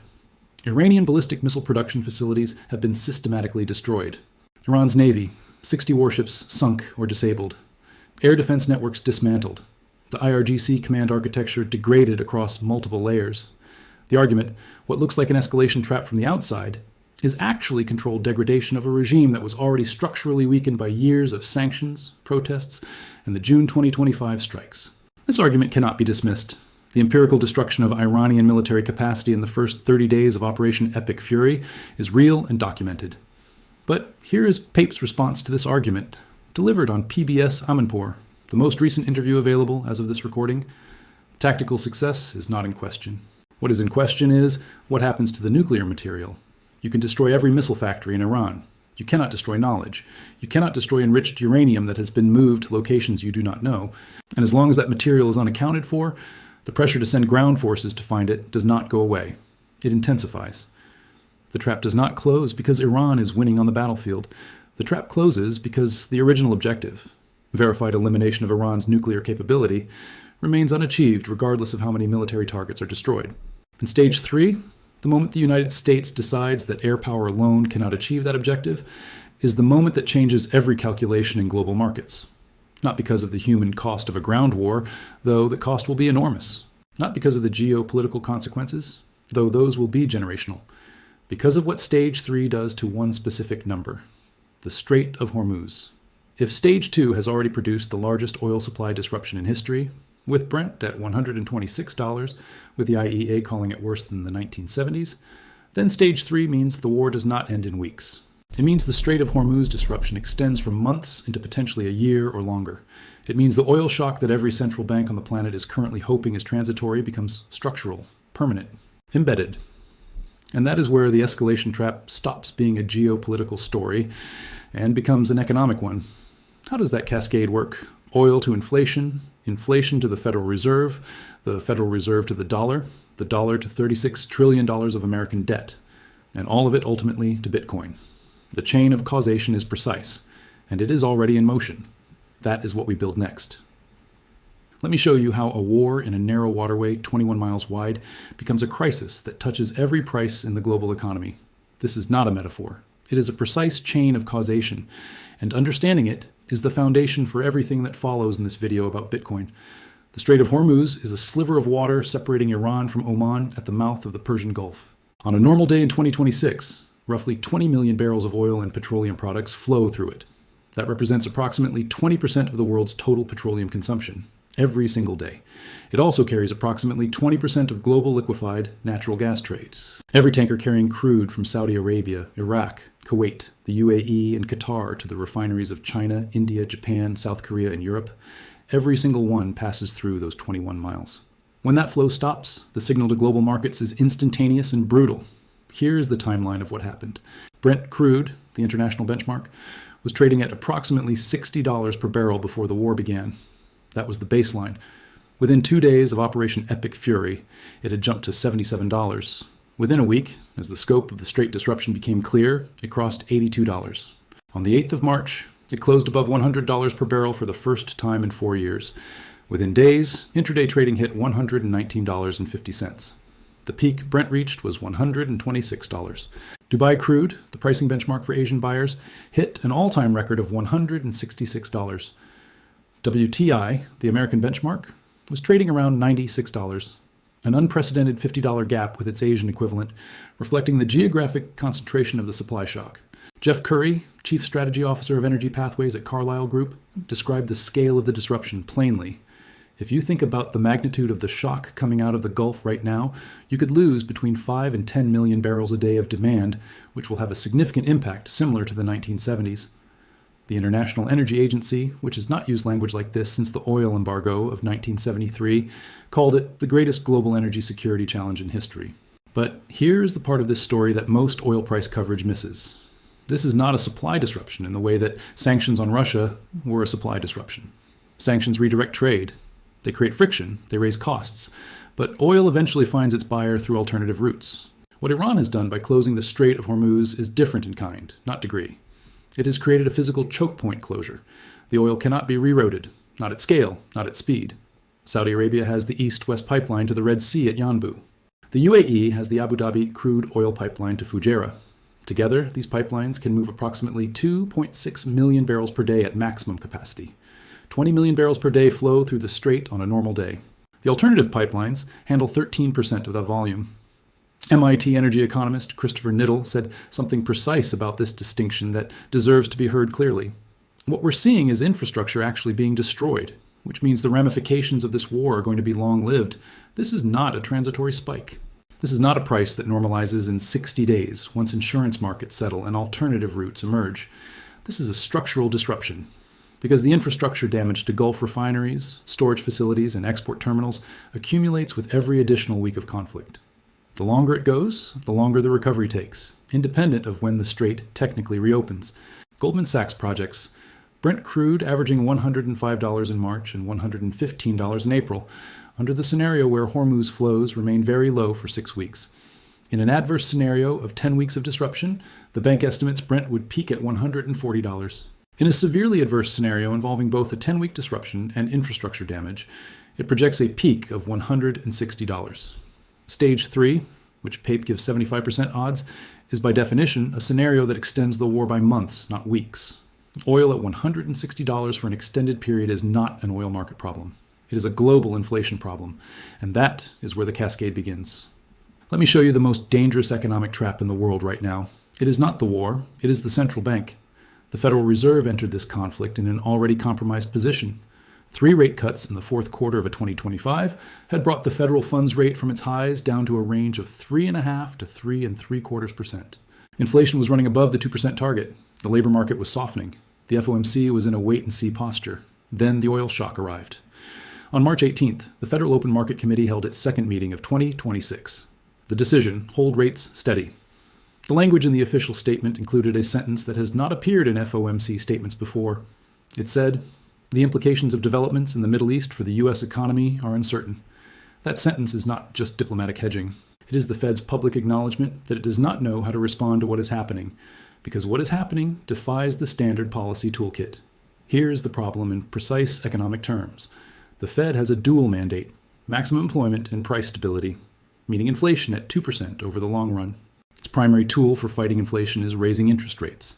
Iranian ballistic missile production facilities have been systematically destroyed. Iran's navy, 60 warships sunk or disabled. Air defense networks dismantled. The IRGC command architecture degraded across multiple layers. The argument, what looks like an escalation trap from the outside, is actually controlled degradation of a regime that was already structurally weakened by years of sanctions, protests, and the June 2025 strikes. This argument cannot be dismissed. The empirical destruction of Iranian military capacity in the first 30 days of Operation Epic Fury is real and documented. But here is Pape's response to this argument, delivered on PBS Amanpour, the most recent interview available as of this recording. Tactical success is not in question. What is in question is what happens to the nuclear material. You can destroy every missile factory in Iran. You cannot destroy knowledge. You cannot destroy enriched uranium that has been moved to locations you do not know. And as long as that material is unaccounted for, the pressure to send ground forces to find it does not go away. It intensifies. The trap does not close because Iran is winning on the battlefield. The trap closes because the original objective, verified elimination of Iran's nuclear capability, remains unachieved regardless of how many military targets are destroyed. In Stage 3, The moment the United States decides that air power alone cannot achieve that objective is the moment that changes every calculation in global markets. Not because of the human cost of a ground war, though the cost will be enormous. Not because of the geopolitical consequences, though those will be generational. Because of what Stage 3 does to one specific number, the Strait of Hormuz. If Stage 2 has already produced the largest oil supply disruption in history, with Brent at $126, with the IEA calling it worse than the 1970s, then Stage 3 means the war does not end in weeks. It means the Strait of Hormuz disruption extends from months into potentially a year or longer. It means the oil shock that every central bank on the planet is currently hoping is transitory becomes structural, permanent, embedded. And that is where the escalation trap stops being a geopolitical story and becomes an economic one. How does that cascade work? Oil to inflation, inflation to the Federal Reserve to the dollar to $36 trillion of American debt, and all of it ultimately to Bitcoin. The chain of causation is precise, and it is already in motion. That is what we build next. Let me show you how a war in a narrow waterway 21 miles wide becomes a crisis that touches every price in the global economy. This is not a metaphor. It is a precise chain of causation, and understanding it is the foundation for everything that follows in this video about Bitcoin. The Strait of Hormuz is a sliver of water separating Iran from Oman at the mouth of the Persian Gulf. On a normal day in 2026, roughly 20 million barrels of oil and petroleum products flow through it. That represents approximately 20% of the world's total petroleum consumption, every single day. It also carries approximately 20% of global liquefied natural gas trades. Every tanker carrying crude from Saudi Arabia, Iraq, Kuwait, the UAE, and Qatar to the refineries of China, India, Japan, South Korea, and Europe, every single one passes through those 21 miles. When that flow stops, the signal to global markets is instantaneous and brutal. Here's the timeline of what happened. Brent crude, the international benchmark, was trading at approximately $60 per barrel before the war began. That was the baseline. Within 2 days of Operation Epic Fury, it had jumped to $77. Within a week, as the scope of the Strait disruption became clear, it crossed $82. On the 8th of March, it closed above $100 per barrel for the first time in 4 years. Within days, intraday trading hit $119.50. The peak Brent reached was $126. Dubai crude, the pricing benchmark for Asian buyers, hit an all-time record of $166. WTI, the American benchmark, was trading around $96, an unprecedented $50 gap with its Asian equivalent, reflecting the geographic concentration of the supply shock. Jeff Curry, Chief Strategy Officer of Energy Pathways at Carlyle Group, described the scale of the disruption plainly. If you think about the magnitude of the shock coming out of the Gulf right now, you could lose between 5 and 10 million barrels a day of demand, which will have a significant impact similar to the 1970s. The International Energy Agency, which has not used language like this since the oil embargo of 1973, called it the greatest global energy security challenge in history. But here's the part of this story that most oil price coverage misses. This is not a supply disruption in the way that sanctions on Russia were a supply disruption. Sanctions redirect trade. They create friction, they raise costs, but oil eventually finds its buyer through alternative routes. What Iran has done by closing the Strait of Hormuz is different in kind, not degree. It has created a physical choke point closure. The oil cannot be rerouted, not at scale, not at speed. Saudi Arabia has the east-west pipeline to the Red Sea at Yanbu. The UAE has the Abu Dhabi crude oil pipeline to Fujairah. Together, these pipelines can move approximately 2.6 million barrels per day at maximum capacity. 20 million barrels per day flow through the strait on a normal day. The alternative pipelines handle 13% of that volume. MIT energy economist Christopher Niddle said something precise about this distinction that deserves to be heard clearly. What we're seeing is infrastructure actually being destroyed, which means the ramifications of this war are going to be long-lived. This is not a transitory spike. This is not a price that normalizes in 60 days once insurance markets settle and alternative routes emerge. This is a structural disruption, because the infrastructure damage to Gulf refineries, storage facilities, and export terminals accumulates with every additional week of conflict. The longer it goes, the longer the recovery takes, independent of when the strait technically reopens. Goldman Sachs projects Brent crude averaging $105 in March and $115 in April, under the scenario where Hormuz flows remain very low for 6 weeks. In an adverse scenario of 10 weeks of disruption, the bank estimates Brent would peak at $140. In a severely adverse scenario involving both a 10-week disruption and infrastructure damage, it projects a peak of $160. Stage 3, which Pape gives 75% odds, is by definition a scenario that extends the war by months, not weeks. Oil at $160 for an extended period is not an oil market problem. It is a global inflation problem, and that is where the cascade begins. Let me show you the most dangerous economic trap in the world right now. It is not the war, it is the central bank. The Federal Reserve entered this conflict in an already compromised position. 3 rate cuts in the fourth quarter of 2025 had brought the federal funds rate from its highs down to a range of 3.5% to 3.75%. Inflation was running above the 2% target. The labor market was softening. The FOMC was in a wait-and-see posture. Then the oil shock arrived. On March 18th, the Federal Open Market Committee held its second meeting of 2026. The decision: hold rates steady. The language in the official statement included a sentence that has not appeared in FOMC statements before. It said, "The implications of developments in the Middle East for the U.S. economy are uncertain." That sentence is not just diplomatic hedging. It is the Fed's public acknowledgement that it does not know how to respond to what is happening, because what is happening defies the standard policy toolkit. Here is the problem in precise economic terms. The Fed has a dual mandate: maximum employment and price stability, meaning inflation at 2% over the long run. Its primary tool for fighting inflation is raising interest rates.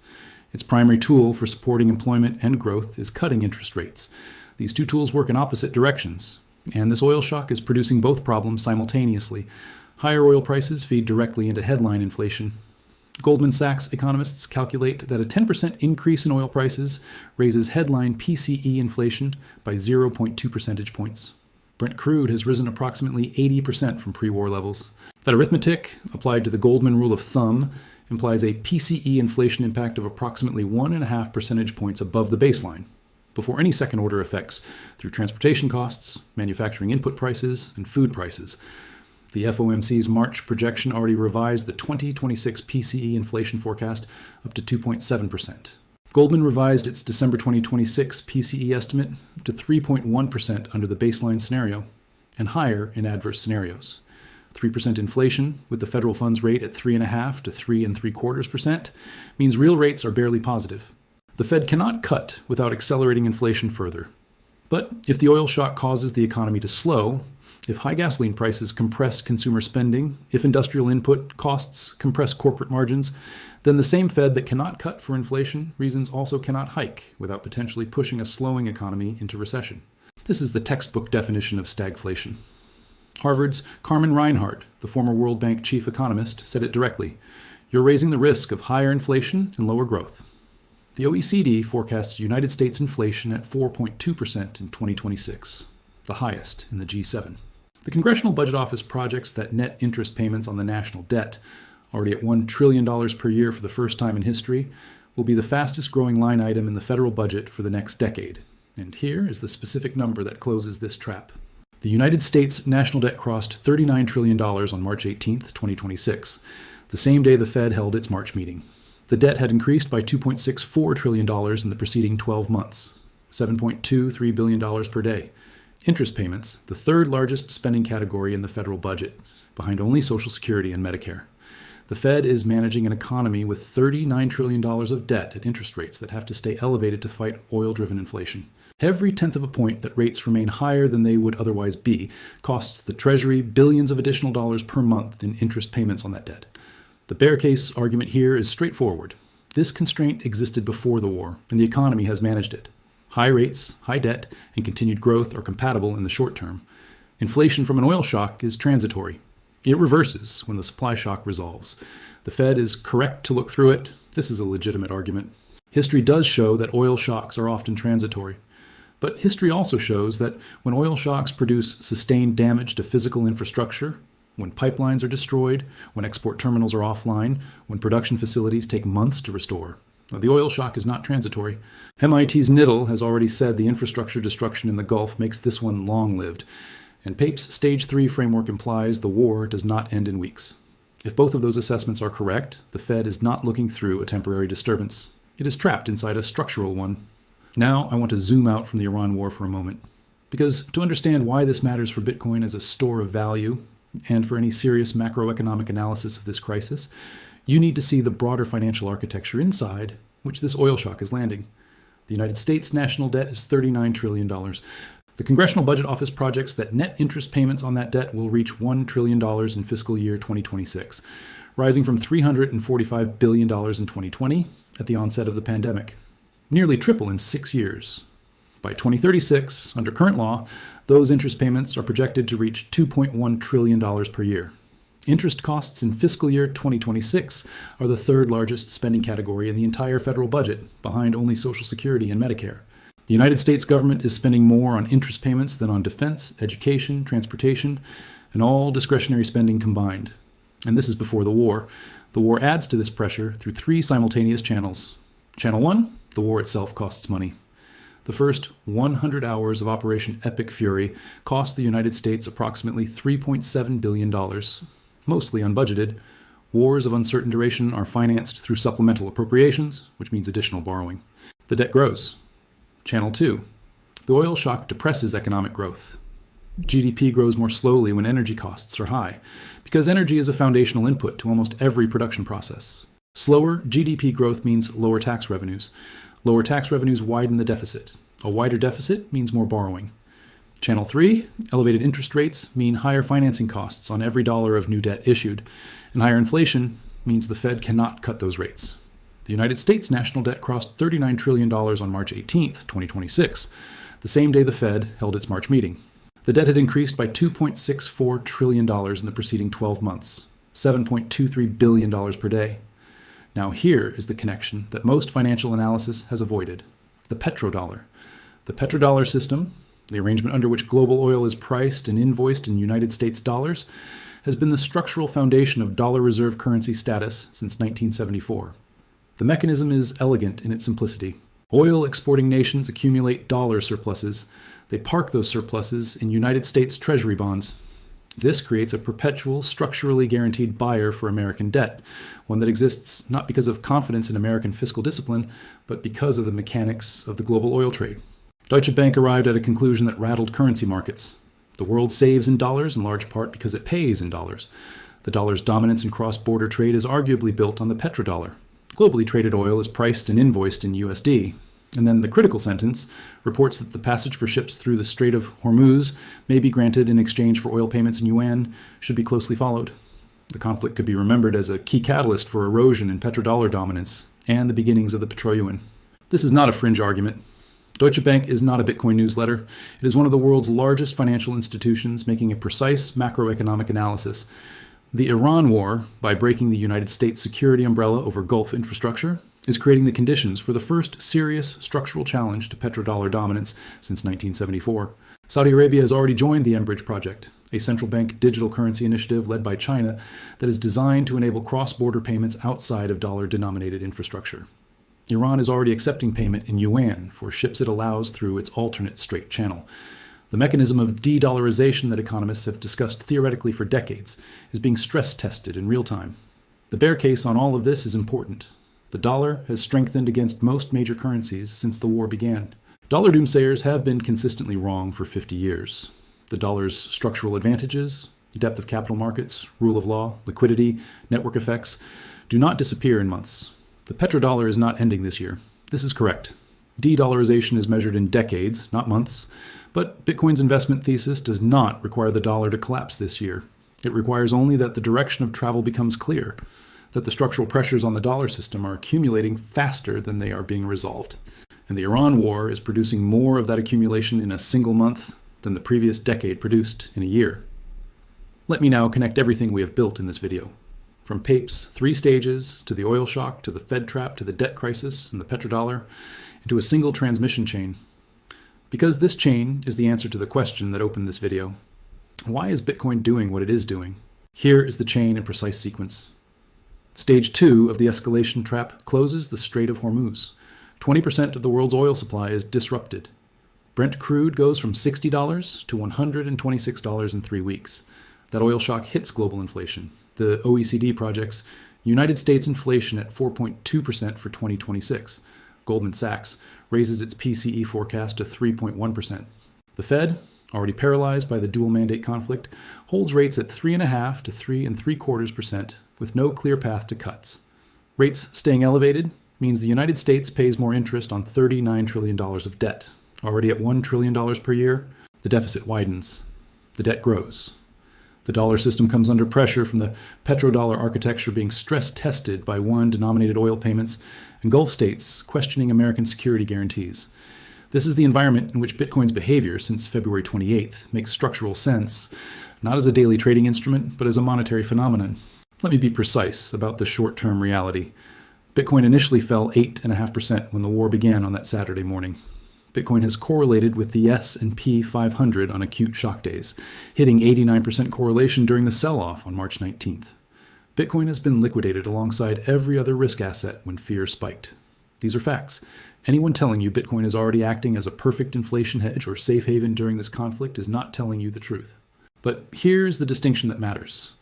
Its primary tool for supporting employment and growth is cutting interest rates. These two tools work in opposite directions, and this oil shock is producing both problems simultaneously. Higher oil prices feed directly into headline inflation. Goldman Sachs economists calculate that a 10% increase in oil prices raises headline PCE inflation by 0.2 percentage points. Brent crude has risen approximately 80% from pre-war levels. That arithmetic, applied to the Goldman rule of thumb, implies a PCE inflation impact of approximately 1.5 percentage points above the baseline, before any second-order effects through transportation costs, manufacturing input prices, and food prices. The FOMC's March projection already revised the 2026 PCE inflation forecast up to 2.7%. Goldman revised its December 2026 PCE estimate to 3.1% under the baseline scenario, and higher in adverse scenarios. 3% inflation, with the federal funds rate at 3.5% to 3.75%, means real rates are barely positive. The Fed cannot cut without accelerating inflation further. But if the oil shock causes the economy to slow, if high gasoline prices compress consumer spending, if industrial input costs compress corporate margins, then the same Fed that cannot cut for inflation reasons also cannot hike without potentially pushing a slowing economy into recession. This is the textbook definition of stagflation. Harvard's Carmen Reinhart, the former World Bank chief economist, said it directly: "You're raising the risk of higher inflation and lower growth." The OECD forecasts United States inflation at 4.2% in 2026, the highest in the G7. The Congressional Budget Office projects that net interest payments on the national debt, already at $1 trillion per year for the first time in history, will be the fastest growing line item in the federal budget for the next decade. And here is the specific number that closes this trap. The United States national debt crossed $39 trillion on March 18, 2026, the same day the Fed held its March meeting. The debt had increased by $2.64 trillion in the preceding 12 months, $7.23 billion per day. Interest payments, the third largest spending category in the federal budget, behind only Social Security and Medicare. The Fed is managing an economy with $39 trillion of debt at interest rates that have to stay elevated to fight oil-driven inflation. Every tenth of a point that rates remain higher than they would otherwise be costs the Treasury billions of additional dollars per month in interest payments on that debt. The bear case argument here is straightforward. This constraint existed before the war, and the economy has managed it. High rates, high debt, and continued growth are compatible in the short term. Inflation from an oil shock is transitory. It reverses when the supply shock resolves. The Fed is correct to look through it. This is a legitimate argument. History does show that oil shocks are often transitory. But history also shows that when oil shocks produce sustained damage to physical infrastructure, when pipelines are destroyed, when export terminals are offline, when production facilities take months to restore, the oil shock is not transitory. MIT's Niddle has already said the infrastructure destruction in the Gulf makes this one long-lived, and Pape's Stage 3 framework implies the war does not end in weeks. If both of those assessments are correct, the Fed is not looking through a temporary disturbance. It is trapped inside a structural one. Now I want to zoom out from the Iran war for a moment, because to understand why this matters for Bitcoin as a store of value, and for any serious macroeconomic analysis of this crisis, you need to see the broader financial architecture inside which this oil shock is landing. The United States national debt is $39 trillion. The Congressional Budget Office projects that net interest payments on that debt will reach $1 trillion in fiscal year 2026, rising from $345 billion in 2020 at the onset of the pandemic. Nearly triple in 6 years. By 2036, under current law, those interest payments are projected to reach $2.1 trillion per year. Interest costs in fiscal year 2026 are the third largest spending category in the entire federal budget, behind only Social Security and Medicare. The United States government is spending more on interest payments than on defense, education, transportation, and all discretionary spending combined. And this is before the war. The war adds to this pressure through 3 simultaneous channels. Channel 1, the war itself costs money. The first 100 hours of Operation Epic Fury cost the United States approximately $3.7 billion, mostly unbudgeted. Wars of uncertain duration are financed through supplemental appropriations, which means additional borrowing. The debt grows. Channel 2. The oil shock depresses economic growth. GDP grows more slowly when energy costs are high, because energy is a foundational input to almost every production process. Slower GDP growth means lower tax revenues. Lower tax revenues widen the deficit. A wider deficit means more borrowing. Channel 3. Elevated interest rates mean higher financing costs on every dollar of new debt issued, and higher inflation means the Fed cannot cut those rates. The United States national debt crossed $39 trillion on March 18, 2026, the same day the Fed held its March meeting. The debt had increased by $2.64 trillion in the preceding 12 months, $7.23 billion per day. Now here is the connection that most financial analysis has avoided: the petrodollar. The petrodollar system, the arrangement under which global oil is priced and invoiced in United States dollars, has been the structural foundation of dollar reserve currency status since 1974. The mechanism is elegant in its simplicity. Oil exporting nations accumulate dollar surpluses. They park those surpluses in United States Treasury bonds. This creates a perpetual, structurally guaranteed buyer for American debt, one that exists not because of confidence in American fiscal discipline, but because of the mechanics of the global oil trade. Deutsche Bank arrived at a conclusion that rattled currency markets. The world saves in dollars in large part because it pays in dollars. The dollar's dominance in cross-border trade is arguably built on the petrodollar. Globally traded oil is priced and invoiced in USD. And then the critical sentence reports that the passage for ships through the Strait of Hormuz may be granted in exchange for oil payments in yuan should be closely followed. The conflict could be remembered as a key catalyst for erosion in petrodollar dominance and the beginnings of the petroyuan. This is not a fringe argument. Deutsche Bank is not a Bitcoin newsletter. It is one of the world's largest financial institutions making a precise macroeconomic analysis. The Iran war, by breaking the United States security umbrella over Gulf infrastructure, is creating the conditions for the first serious structural challenge to petrodollar dominance since 1974. Saudi Arabia has already joined the Enbridge project, a central bank digital currency initiative led by China that is designed to enable cross-border payments outside of dollar-denominated infrastructure. Iran is already accepting payment in yuan for ships it allows through its alternate Strait channel. The mechanism of de-dollarization that economists have discussed theoretically for decades is being stress-tested in real time. The bear case on all of this is important. The dollar has strengthened against most major currencies since the war began. Dollar doomsayers have been consistently wrong for 50 years. The dollar's structural advantages, depth of capital markets, rule of law, liquidity, network effects, do not disappear in months. The petrodollar is not ending this year. This is correct. De-dollarization is measured in decades, not months. But Bitcoin's investment thesis does not require the dollar to collapse this year. It requires only that the direction of travel becomes clear, that the structural pressures on the dollar system are accumulating faster than they are being resolved. And the Iran war is producing more of that accumulation in a single month than the previous decade produced in a year. Let me now connect everything we have built in this video, from Pape's 3 stages, to the oil shock, to the Fed trap, to the debt crisis and the petrodollar, into a single transmission chain. Because this chain is the answer to the question that opened this video. Why is Bitcoin doing what it is doing? Here is the chain in precise sequence. Stage 2 of the Escalation Trap closes the Strait of Hormuz. 20% of the world's oil supply is disrupted. Brent crude goes from $60 to $126 in 3 weeks. That oil shock hits global inflation. The OECD projects United States inflation at 4.2% for 2026. Goldman Sachs raises its PCE forecast to 3.1%. The Fed, already paralyzed by the dual mandate conflict, holds rates at 3.5% to 3.75% with no clear path to cuts. Rates staying elevated means the United States pays more interest on $39 trillion of debt, already at $1 trillion per year. The deficit widens. The debt grows. The dollar system comes under pressure from the petrodollar architecture being stress-tested by one-denominated oil payments and Gulf states questioning American security guarantees. This is the environment in which Bitcoin's behavior since February 28th makes structural sense, not as a daily trading instrument, but as a monetary phenomenon. Let me be precise about the short-term reality. Bitcoin initially fell 8.5% when the war began on that Saturday morning. Bitcoin has correlated with the S&P 500 on acute shock days, hitting 89% correlation during the sell-off on March 19th. Bitcoin has been liquidated alongside every other risk asset when fear spiked. These are facts. Anyone telling you Bitcoin is already acting as a perfect inflation hedge or safe haven during this conflict is not telling you the truth. But here's the distinction that matters.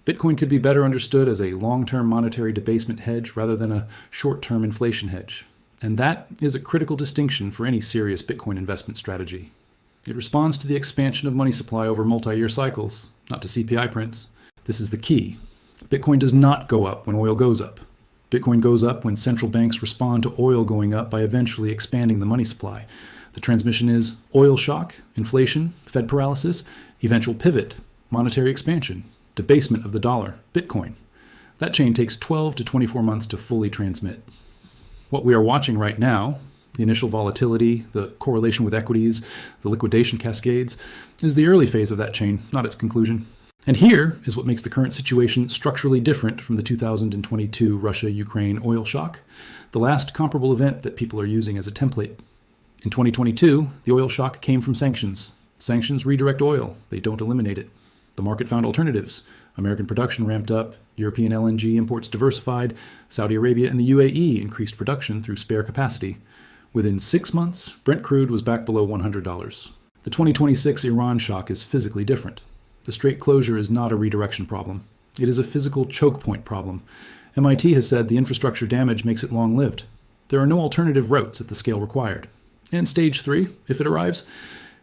Bitcoin could be better understood as a long-term monetary debasement hedge rather than a short-term inflation hedge. And that is a critical distinction for any serious Bitcoin investment strategy. It responds to the expansion of money supply over multi-year cycles, not to CPI prints. This is the key. Bitcoin does not go up when oil goes up. Bitcoin goes up when central banks respond to oil going up by eventually expanding the money supply. The transmission is oil shock, inflation, Fed paralysis, eventual pivot, monetary expansion, debasement of the dollar, Bitcoin. That chain takes 12 to 24 months to fully transmit. What we are watching right now, the initial volatility, the correlation with equities, the liquidation cascades, is the early phase of that chain, not its conclusion. And here is what makes the current situation structurally different from the 2022 Russia-Ukraine oil shock, the last comparable event that people are using as a template. In 2022, the oil shock came from sanctions. Sanctions redirect oil, they don't eliminate it. The market found alternatives. American production ramped up, European LNG imports diversified, Saudi Arabia and the UAE increased production through spare capacity. Within 6 months, Brent crude was back below $100. The 2026 Iran shock is physically different. The Strait closure is not a redirection problem. It is a physical choke point problem. MIT has said the infrastructure damage makes it long-lived. There are no alternative routes at the scale required. And stage 3, if it arrives,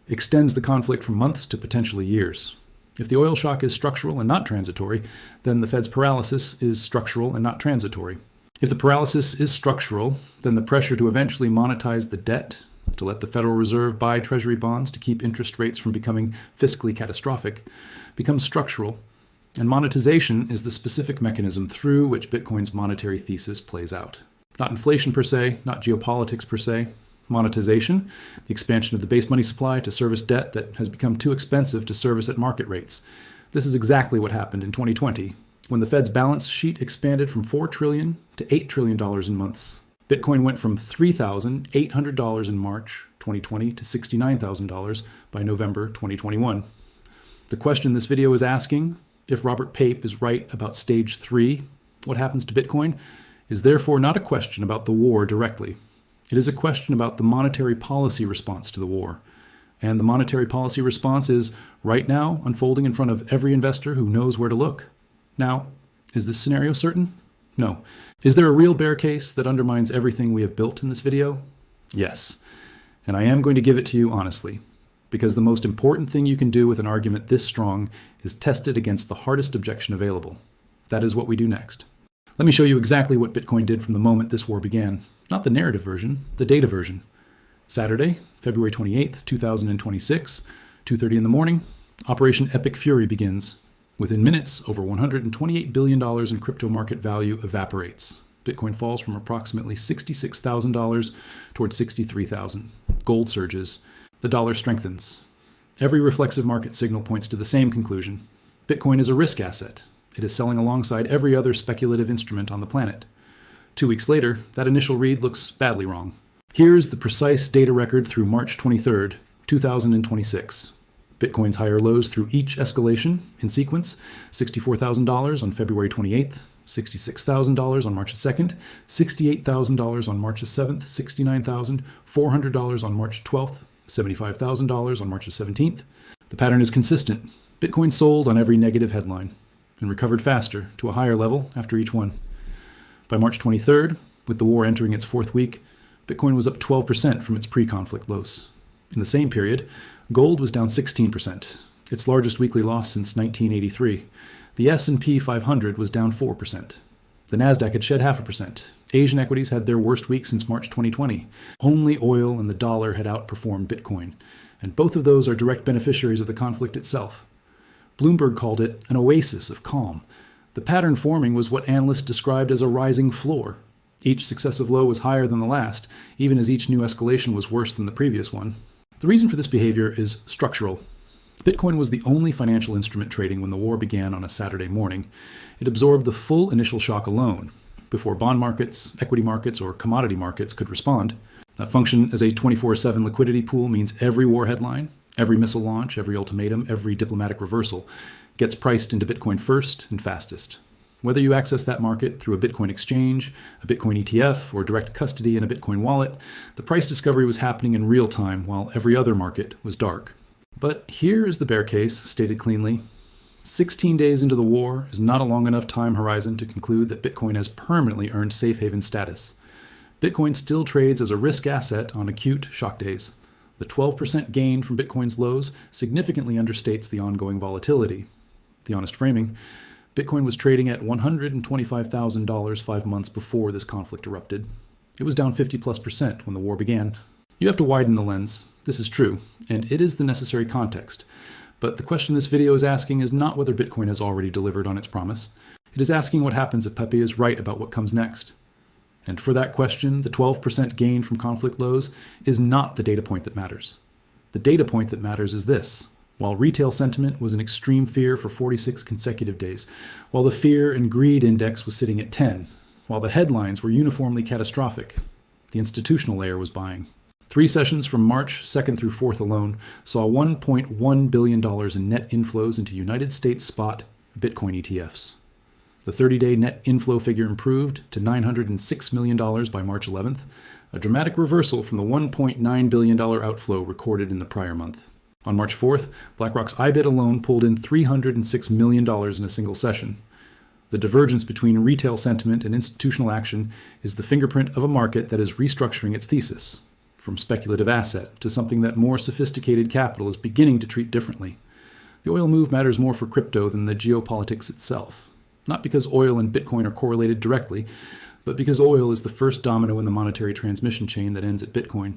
extends the conflict from months to potentially years. If the oil shock is structural and not transitory, then the Fed's paralysis is structural and not transitory. If the paralysis is structural, then the pressure to eventually monetize the debt, to let the Federal Reserve buy Treasury bonds to keep interest rates from becoming fiscally catastrophic, becomes structural, and monetization is the specific mechanism through which Bitcoin's monetary thesis plays out. Not inflation per se, not geopolitics per se. Monetization, the expansion of the base money supply to service debt that has become too expensive to service at market rates. This is exactly what happened in 2020, when the Fed's balance sheet expanded from $4 trillion to $8 trillion in months. Bitcoin went from $3,800 in March 2020 to $69,000 by November 2021. The question this video is asking, if Robert Pape is right about stage 3, what happens to Bitcoin, is therefore not a question about the war directly. It is a question about the monetary policy response to the war. And the monetary policy response is, right now, unfolding in front of every investor who knows where to look. Now, is this scenario certain? No. Is there a real bear case that undermines everything we have built in this video? Yes. And I am going to give it to you honestly, because the most important thing you can do with an argument this strong is test it against the hardest objection available. That is what we do next. Let me show you exactly what Bitcoin did from the moment this war began. Not the narrative version, the data version. Saturday, February 28th, 2026, 2:30 in the morning, Operation Epic Fury begins. Within minutes, over $128 billion in crypto market value evaporates. Bitcoin falls from approximately $66,000 towards $63,000. Gold surges. The dollar strengthens. Every reflexive market signal points to the same conclusion. Bitcoin is a risk asset. It is selling alongside every other speculative instrument on the planet. 2 weeks later, that initial read looks badly wrong. Here's the precise data record through March 23rd, 2026. Bitcoin's higher lows through each escalation in sequence: $64,000 on February 28th, $66,000 on March 2nd, $68,000 on March 7th, $69,400 on March 12th, $75,000 on March 17th. The pattern is consistent. Bitcoin sold on every negative headline and recovered faster to a higher level after each one. By March 23rd, with the war entering its 4th week, Bitcoin was up 12% from its pre-conflict lows. In the same period, gold was down 16%, its largest weekly loss since 1983. The S&P 500 was down 4%. The Nasdaq had shed 0.5%. Asian equities had their worst week since March 2020. Only oil and the dollar had outperformed Bitcoin. and both of those are direct beneficiaries of the conflict itself. Bloomberg called it an oasis of calm. The pattern forming was what analysts described as a rising floor. Each successive low was higher than the last, even as each new escalation was worse than the previous one. The reason for this behavior is structural. Bitcoin was the only financial instrument trading when the war began on a Saturday morning. It absorbed the full initial shock alone, before bond markets, equity markets, or commodity markets could respond. That function as a 24/7 liquidity pool means every war headline, every missile launch, every ultimatum, every diplomatic reversal gets priced into Bitcoin first and fastest. Whether you access that market through a Bitcoin exchange, a Bitcoin ETF, or direct custody in a Bitcoin wallet, the price discovery was happening in real time while every other market was dark. But here is the bear case, stated cleanly. 16 days into the war is not a long enough time horizon to conclude that Bitcoin has permanently earned safe haven status. Bitcoin still trades as a risk asset on acute shock days. The 12% gain from Bitcoin's lows significantly understates the ongoing volatility. The honest framing: Bitcoin was trading at $125,000 5 months before this conflict erupted. It was down 50+% when the war began. You have to widen the lens. This is true, and it is the necessary context. But the question this video is asking is not whether Bitcoin has already delivered on its promise. It is asking what happens if Pape is right about what comes next. And for that question, the 12% gain from conflict lows is not the data point that matters. The data point that matters is this. While retail sentiment was in extreme fear for 46 consecutive days, while the fear and greed index was sitting at 10, while the headlines were uniformly catastrophic, the institutional layer was buying. 3 sessions from March 2nd through 4th alone saw $1.1 billion in net inflows into United States spot Bitcoin ETFs. The 30-day net inflow figure improved to $906 million by March 11th, a dramatic reversal from the $1.9 billion outflow recorded in the prior month. On March 4th, BlackRock's IBIT alone pulled in $306 million in a single session. The divergence between retail sentiment and institutional action is the fingerprint of a market that is restructuring its thesis, from speculative asset to something that more sophisticated capital is beginning to treat differently. The oil move matters more for crypto than the geopolitics itself, not because oil and Bitcoin are correlated directly, but because oil is the first domino in the monetary transmission chain that ends at Bitcoin.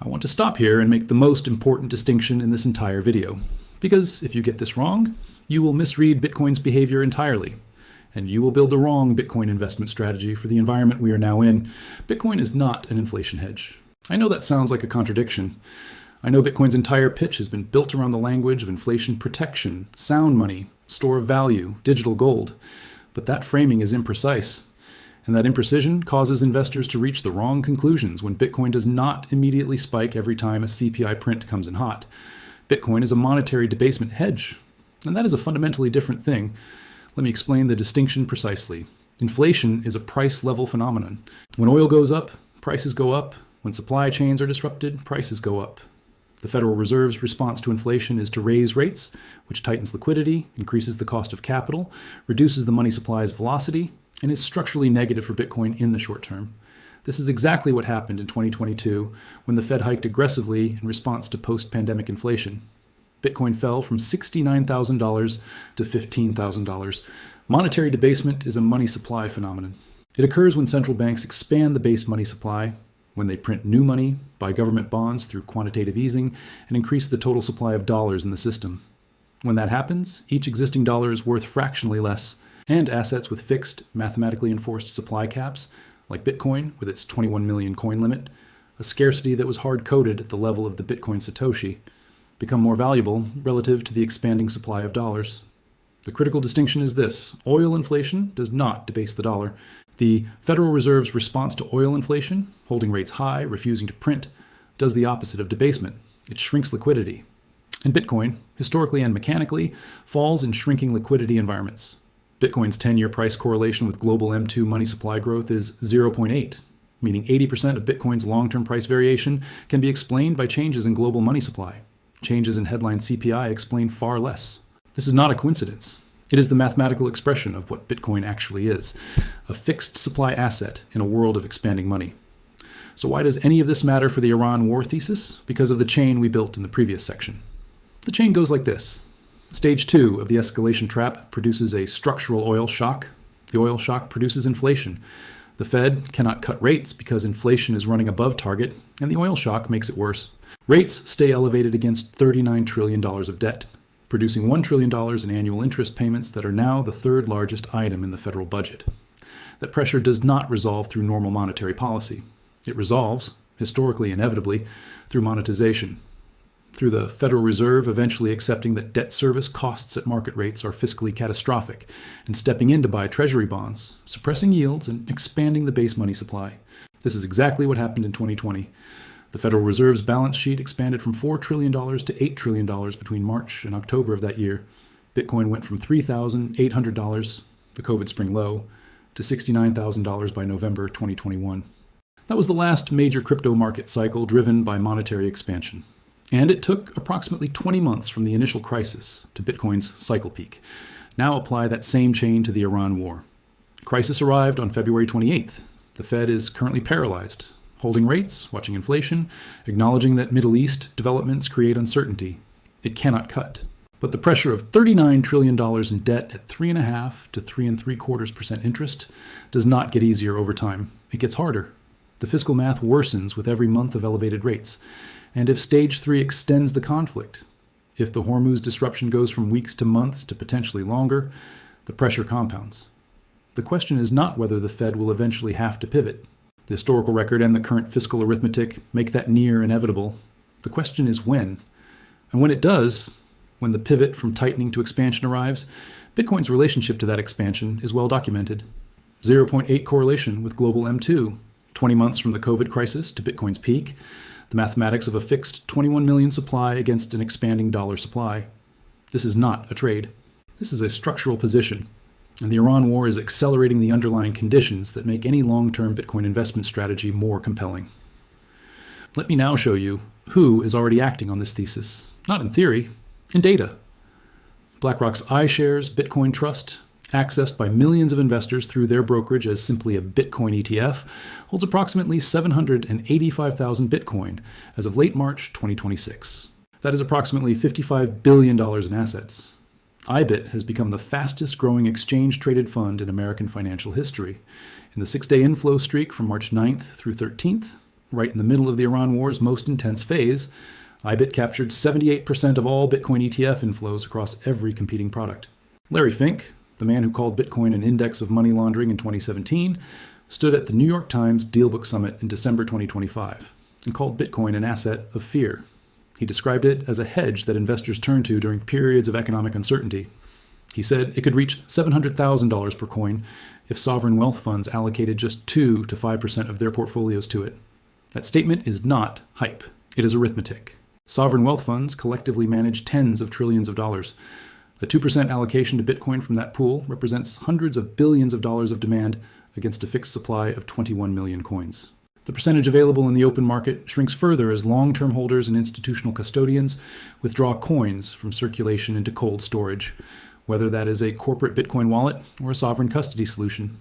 I want to stop here and make the most important distinction in this entire video, because if you get this wrong, you will misread Bitcoin's behavior entirely, and you will build the wrong Bitcoin investment strategy for the environment we are now in. Bitcoin is not an inflation hedge. I know that sounds like a contradiction. I know Bitcoin's entire pitch has been built around the language of inflation protection, sound money, store of value, digital gold, but that framing is imprecise. And that imprecision causes investors to reach the wrong conclusions when Bitcoin does not immediately spike every time a CPI print comes in hot. Bitcoin is a monetary debasement hedge, and that is a fundamentally different thing. Let me explain the distinction precisely. Inflation is a price-level phenomenon. When oil goes up, prices go up. When supply chains are disrupted, prices go up. The Federal Reserve's response to inflation is to raise rates, which tightens liquidity, increases the cost of capital, reduces the money supply's velocity, and is structurally negative for Bitcoin in the short term. This is exactly what happened in 2022 when the Fed hiked aggressively in response to post-pandemic inflation. Bitcoin fell from $69,000 to $15,000. Monetary debasement is a money supply phenomenon. It occurs when central banks expand the base money supply, when they print new money, buy government bonds through quantitative easing, and increase the total supply of dollars in the system. When that happens, each existing dollar is worth fractionally less, and assets with fixed, mathematically enforced supply caps, like Bitcoin with its 21 million coin limit, a scarcity that was hard-coded at the level of the Bitcoin Satoshi, become more valuable relative to the expanding supply of dollars. The critical distinction is this: oil inflation does not debase the dollar. The Federal Reserve's response to oil inflation, holding rates high, refusing to print, does the opposite of debasement. It shrinks liquidity. And Bitcoin, historically and mechanically, falls in shrinking liquidity environments. Bitcoin's 10-year price correlation with global M2 money supply growth is 0.8, meaning 80% of Bitcoin's long-term price variation can be explained by changes in global money supply. Changes in headline CPI explain far less. This is not a coincidence. It is the mathematical expression of what Bitcoin actually is, a fixed supply asset in a world of expanding money. So why does any of this matter for the Iran war thesis? Because of the chain we built in the previous section. The chain goes like this. Stage 2 of the escalation trap produces a structural oil shock. The oil shock produces inflation. The Fed cannot cut rates because inflation is running above target, and the oil shock makes it worse. Rates stay elevated against $39 trillion of debt, producing $1 trillion in annual interest payments that are now the third largest item in the federal budget. That pressure does not resolve through normal monetary policy. It resolves, historically inevitably, through monetization, through the Federal Reserve eventually accepting that debt service costs at market rates are fiscally catastrophic and stepping in to buy treasury bonds, suppressing yields and expanding the base money supply. This is exactly what happened in 2020. The Federal Reserve's balance sheet expanded from $4 trillion to $8 trillion between March and October of that year. Bitcoin went from $3,800, the COVID spring low, to $69,000 by November 2021. That was the last major crypto market cycle driven by monetary expansion. And it took approximately 20 months from the initial crisis to Bitcoin's cycle peak. Now apply that same chain to the Iran war. Crisis arrived on February 28th. The Fed is currently paralyzed, holding rates, watching inflation, acknowledging that Middle East developments create uncertainty. It cannot cut. But the pressure of $39 trillion in debt at 3.5% to 3.75% interest does not get easier over time. It gets harder. The fiscal math worsens with every month of elevated rates. And if Stage 3 extends the conflict, if the Hormuz disruption goes from weeks to months to potentially longer, the pressure compounds. The question is not whether the Fed will eventually have to pivot. The historical record and the current fiscal arithmetic make that near inevitable. The question is when. And when it does, when the pivot from tightening to expansion arrives, Bitcoin's relationship to that expansion is well documented. 0.8 correlation with global M2, 20 months from the COVID crisis to Bitcoin's peak, the mathematics of a fixed 21 million supply against an expanding dollar supply. This is not a trade. This is a structural position, and the Iran war is accelerating the underlying conditions that make any long-term Bitcoin investment strategy more compelling. Let me now show you who is already acting on this thesis, not in theory, in data. BlackRock's iShares Bitcoin Trust, accessed by millions of investors through their brokerage as simply a Bitcoin ETF, holds approximately 785,000 Bitcoin as of late March 2026. That is approximately $55 billion in assets. IBIT has become the fastest growing exchange-traded fund in American financial history. In the 6-day inflow streak from March 9th through 13th, right in the middle of the Iran war's most intense phase, IBIT captured 78% of all Bitcoin ETF inflows across every competing product. Larry Fink, the man who called Bitcoin an index of money laundering in 2017, stood at the New York Times Dealbook Summit in December 2025 and called Bitcoin an asset of fear. He described it as a hedge that investors turn to during periods of economic uncertainty. He said it could reach $700,000 per coin if sovereign wealth funds allocated just 2 to 5% of their portfolios to it. That statement is not hype. It is arithmetic. Sovereign wealth funds collectively manage tens of trillions of dollars. A 2% allocation to Bitcoin from that pool represents hundreds of billions of dollars of demand against a fixed supply of 21 million coins. The percentage available in the open market shrinks further as long-term holders and institutional custodians withdraw coins from circulation into cold storage, whether that is a corporate Bitcoin wallet or a sovereign custody solution.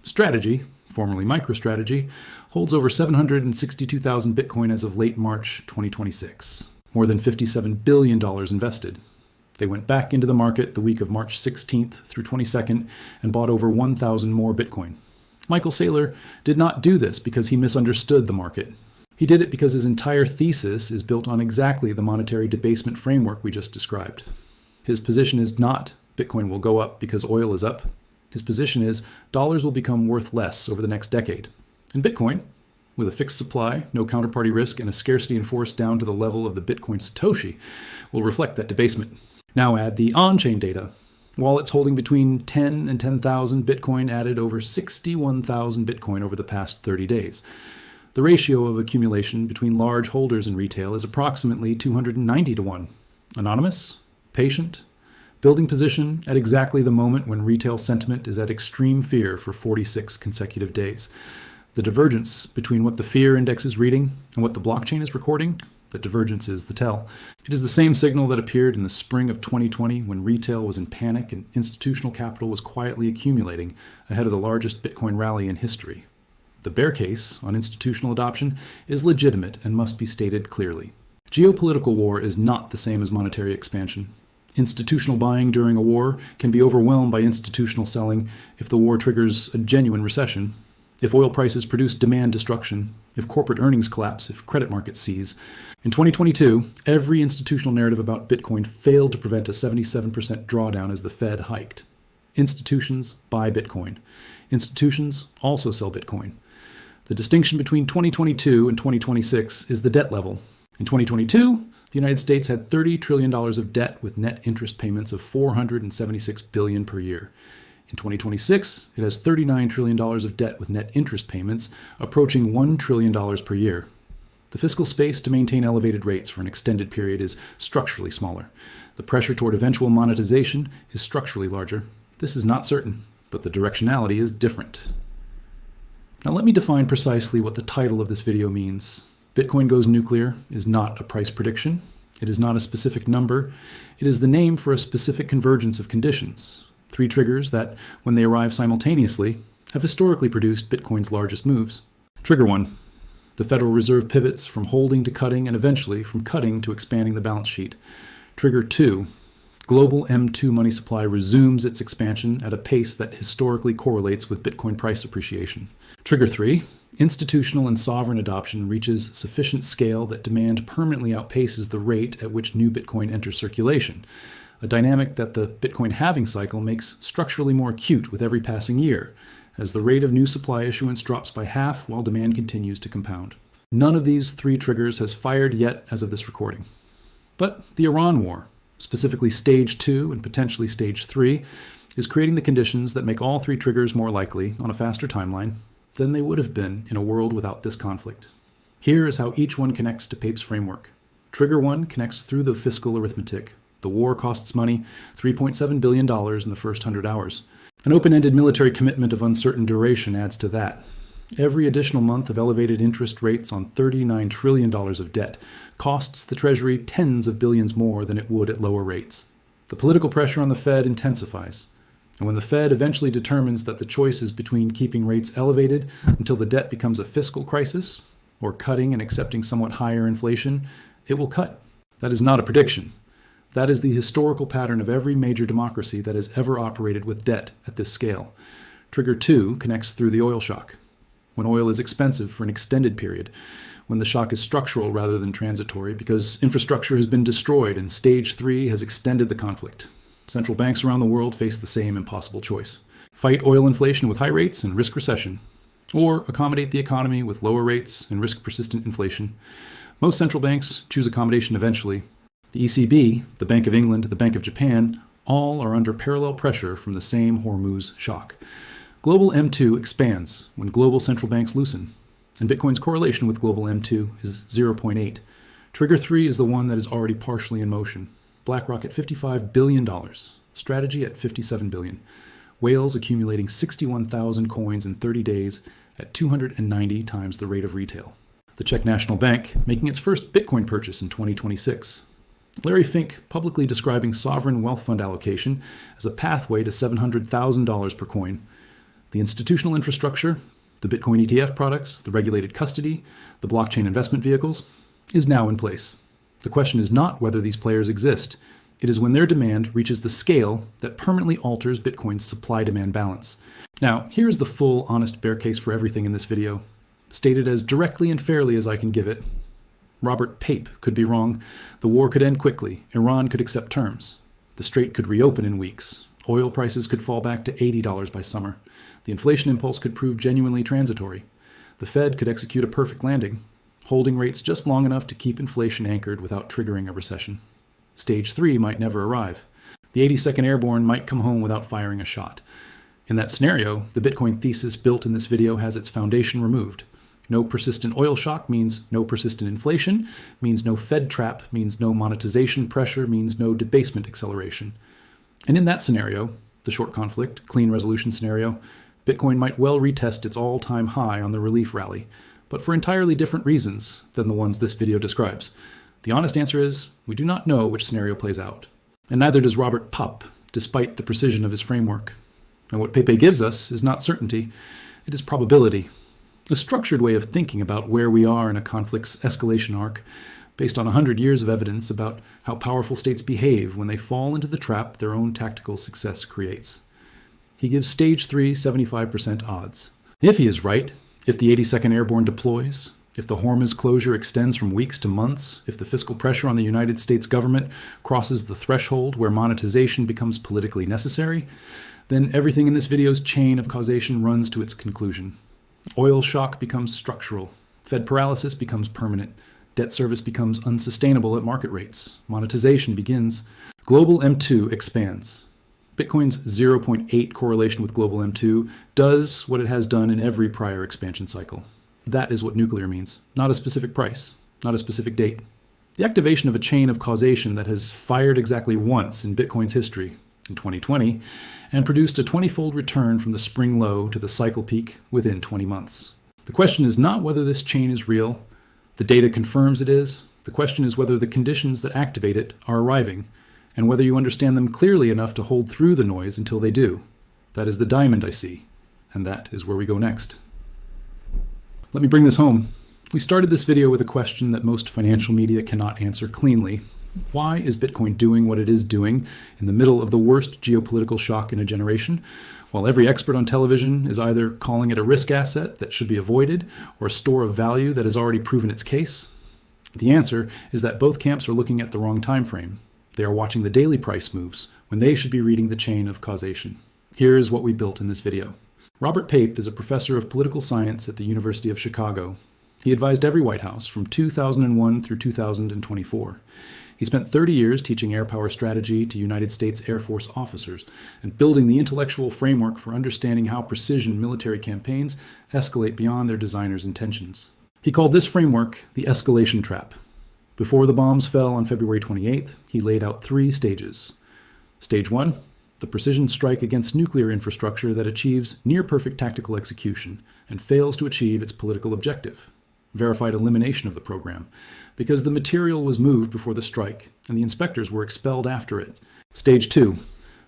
Strategy, formerly MicroStrategy, holds over 762,000 Bitcoin as of late March 2026, more than $57 billion invested. They went back into the market the week of March 16th through 22nd and bought over 1,000 more Bitcoin. Michael Saylor did not do this because he misunderstood the market. He did it because his entire thesis is built on exactly the monetary debasement framework we just described. His position is not Bitcoin will go up because oil is up. His position is dollars will become worth less over the next decade. And Bitcoin, with a fixed supply, no counterparty risk, and a scarcity enforced down to the level of the Bitcoin Satoshi, will reflect that debasement. Now add the on-chain data. Wallets holding between 10 and 10,000 Bitcoin added over 61,000 Bitcoin over the past 30 days. The ratio of accumulation between large holders and retail is approximately 290 to 1. Anonymous, patient, building position at exactly the moment when retail sentiment is at extreme fear for 46 consecutive days. The divergence between what the fear index is reading and what the blockchain is recording, the divergence is the tell. It is the same signal that appeared in the spring of 2020 when retail was in panic and institutional capital was quietly accumulating ahead of the largest Bitcoin rally in history. The bear case on institutional adoption is legitimate and must be stated clearly. Geopolitical war is not the same as monetary expansion. Institutional buying during a war can be overwhelmed by institutional selling if the war triggers a genuine recession. If oil prices produce demand destruction, if corporate earnings collapse, if credit markets seize. In 2022, every institutional narrative about Bitcoin failed to prevent a 77% drawdown as the Fed hiked. Institutions buy Bitcoin. Institutions also sell Bitcoin. The distinction between 2022 and 2026 is the debt level. In 2022, the United States had $30 trillion of debt with net interest payments of $476 billion per year. In 2026, it has $39 trillion of debt with net interest payments approaching $1 trillion per year. The fiscal space to maintain elevated rates for an extended period is structurally smaller. The pressure toward eventual monetization is structurally larger. This is not certain, but the directionality is different. Now let me define precisely what the title of this video means. Bitcoin goes nuclear is not a price prediction. It is not a specific number. It is the name for a specific convergence of conditions. 3 triggers that, when they arrive simultaneously, have historically produced Bitcoin's largest moves. Trigger 1. The Federal Reserve pivots from holding to cutting and eventually from cutting to expanding the balance sheet. Trigger 2. Global M2 money supply resumes its expansion at a pace that historically correlates with Bitcoin price appreciation. Trigger 3. Institutional and sovereign adoption reaches sufficient scale that demand permanently outpaces the rate at which new Bitcoin enters circulation, a dynamic that the Bitcoin halving cycle makes structurally more acute with every passing year, as the rate of new supply issuance drops by half while demand continues to compound. None of these 3 triggers has fired yet as of this recording. But the Iran war, specifically Stage 2 and potentially Stage 3, is creating the conditions that make all 3 triggers more likely on a faster timeline than they would have been in a world without this conflict. Here is how each one connects to Pape's framework. Trigger 1 connects through the fiscal arithmetic. The war costs money, $3.7 billion in the first 100 hours. An open-ended military commitment of uncertain duration adds to that. Every additional month of elevated interest rates on $39 trillion of debt costs the Treasury tens of billions more than it would at lower rates. The political pressure on the Fed intensifies. And when the Fed eventually determines that the choice is between keeping rates elevated until the debt becomes a fiscal crisis, or cutting and accepting somewhat higher inflation, it will cut. That is not a prediction. That is the historical pattern of every major democracy that has ever operated with debt at this scale. Trigger 2 connects through the oil shock. When oil is expensive for an extended period, when the shock is structural rather than transitory because infrastructure has been destroyed and Stage 3 has extended the conflict. Central banks around the world face the same impossible choice. Fight oil inflation with high rates and risk recession, or accommodate the economy with lower rates and risk persistent inflation. Most central banks choose accommodation eventually. The ECB, the Bank of England, the Bank of Japan, all are under parallel pressure from the same Hormuz shock. Global M2 expands when global central banks loosen, and Bitcoin's correlation with global M2 is 0.8. Trigger 3 is the one that is already partially in motion. BlackRock at $55 billion, Strategy at $57 billion, Whales accumulating 61,000 coins in 30 days at 290 times the rate of retail. The Czech National Bank making its first Bitcoin purchase in 2026. Larry Fink publicly describing sovereign wealth fund allocation as a pathway to $700,000 per coin. The institutional infrastructure, the Bitcoin ETF products, the regulated custody, the blockchain investment vehicles, is now in place. The question is not whether these players exist. It is when their demand reaches the scale that permanently alters Bitcoin's supply-demand balance. Now, here is the full, honest bear case for everything in this video, stated as directly and fairly as I can give it. Robert Pape could be wrong. The war could end quickly. Iran could accept terms. The strait could reopen in weeks. Oil prices could fall back to $80 by summer. The inflation impulse could prove genuinely transitory. The Fed could execute a perfect landing, holding rates just long enough to keep inflation anchored without triggering a recession. Stage 3 might never arrive. The 82nd Airborne might come home without firing a shot. In that scenario, the Bitcoin thesis built in this video has its foundation removed. No persistent oil shock means no persistent inflation, means no Fed trap, means no monetization pressure, means no debasement acceleration. And in that scenario, the short conflict, clean resolution scenario, Bitcoin might well retest its all-time high on the relief rally, but for entirely different reasons than the ones this video describes. The honest answer is, we do not know which scenario plays out. And neither does Robert Pape, despite the precision of his framework. And what Pape gives us is not certainty, it is probability. A structured way of thinking about where we are in a conflict's escalation arc, based on 100 years of evidence about how powerful states behave when they fall into the trap their own tactical success creates. He gives Stage 3 75% odds. If he is right, if the 82nd Airborne deploys, If the Hormuz closure extends from weeks to months, if the fiscal pressure on the United States government crosses the threshold where monetization becomes politically necessary, then everything in this video's chain of causation runs to its conclusion. Oil shock becomes structural. Fed paralysis becomes permanent. Debt service becomes unsustainable at market rates. Monetization begins. Global M2 expands. Bitcoin's 0.8 correlation with global M2 does what it has done in every prior expansion cycle. That is what nuclear means. Not a specific price, not a specific date. The activation of a chain of causation that has fired exactly once in Bitcoin's history, in 2020, and produced a 20-fold return from the spring low to the cycle peak within 20 months. The question is not whether this chain is real. The data confirms it is. The question is whether the conditions that activate it are arriving, and whether you understand them clearly enough to hold through the noise until they do. That is the diamond I see, and that is where we go next. Let me bring this home. We started this video with a question that most financial media cannot answer cleanly. Why is Bitcoin doing what it is doing in the middle of the worst geopolitical shock in a generation, while every expert on television is either calling it a risk asset that should be avoided or a store of value that has already proven its case? The answer is that both camps are looking at the wrong time frame. They are watching the daily price moves when they should be reading the chain of causation. Here is what we built in this video. Robert Pape is a professor of political science at the University of Chicago. He advised every White House from 2001 through 2024. He spent 30 years teaching air power strategy to United States Air Force officers and building the intellectual framework for understanding how precision military campaigns escalate beyond their designers' intentions. He called this framework the Escalation Trap. Before the bombs fell on February 28th, he laid out 3 stages. Stage 1, the precision strike against nuclear infrastructure that achieves near-perfect tactical execution and fails to achieve its political objective. Verified elimination of the program, because the material was moved before the strike and the inspectors were expelled after it. Stage 2,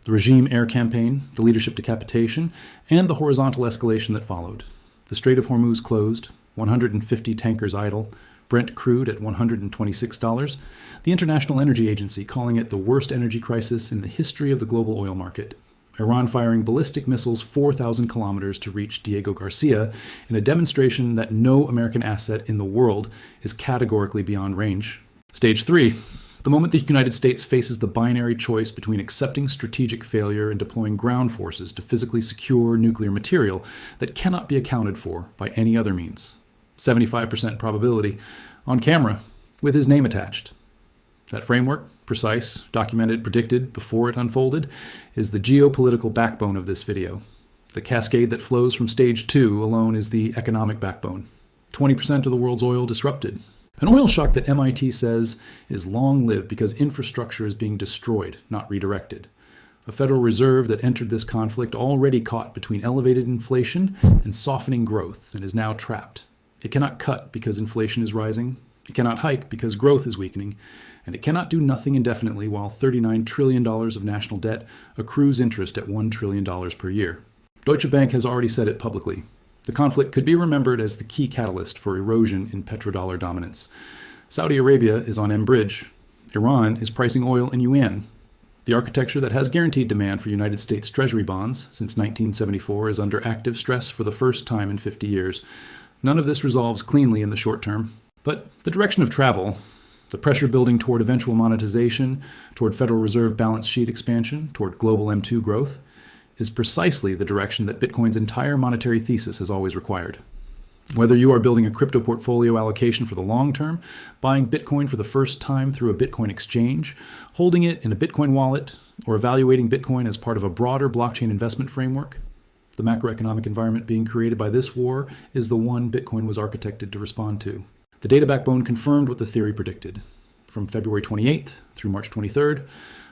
the regime air campaign, the leadership decapitation, and the horizontal escalation that followed. The Strait of Hormuz closed, 150 tankers idle, Brent crude at $126, the International Energy Agency calling it the worst energy crisis in the history of the global oil market. Iran firing ballistic missiles 4,000 kilometers to reach Diego Garcia in a demonstration that no American asset in the world is categorically beyond range. Stage 3, the moment the United States faces the binary choice between accepting strategic failure and deploying ground forces to physically secure nuclear material that cannot be accounted for by any other means. 75% probability, on camera, with his name attached. That framework, precise, documented, predicted before it unfolded, is the geopolitical backbone of this video. The cascade that flows from stage 2 alone is the economic backbone. 20% of the world's oil disrupted. An oil shock that MIT says is long-lived because infrastructure is being destroyed, not redirected. A Federal Reserve that entered this conflict already caught between elevated inflation and softening growth and is now trapped. It cannot cut because inflation is rising, it cannot hike because growth is weakening, and it cannot do nothing indefinitely while $39 trillion of national debt accrues interest at $1 trillion per year. Deutsche Bank has already said it publicly. The conflict could be remembered as the key catalyst for erosion in petrodollar dominance. Saudi Arabia is on M-Bridge. Iran is pricing oil in yuan. The architecture that has guaranteed demand for United States Treasury bonds since 1974 is under active stress for the first time in 50 years. None of this resolves cleanly in the short term. But the direction of travel, the pressure building toward eventual monetization, toward Federal Reserve balance sheet expansion, toward global M2 growth, is precisely the direction that Bitcoin's entire monetary thesis has always required. Whether you are building a crypto portfolio allocation for the long term, buying Bitcoin for the first time through a Bitcoin exchange, holding it in a Bitcoin wallet, or evaluating Bitcoin as part of a broader blockchain investment framework, the macroeconomic environment being created by this war is the one Bitcoin was architected to respond to. The data backbone confirmed what the theory predicted. From February 28th through March 23rd,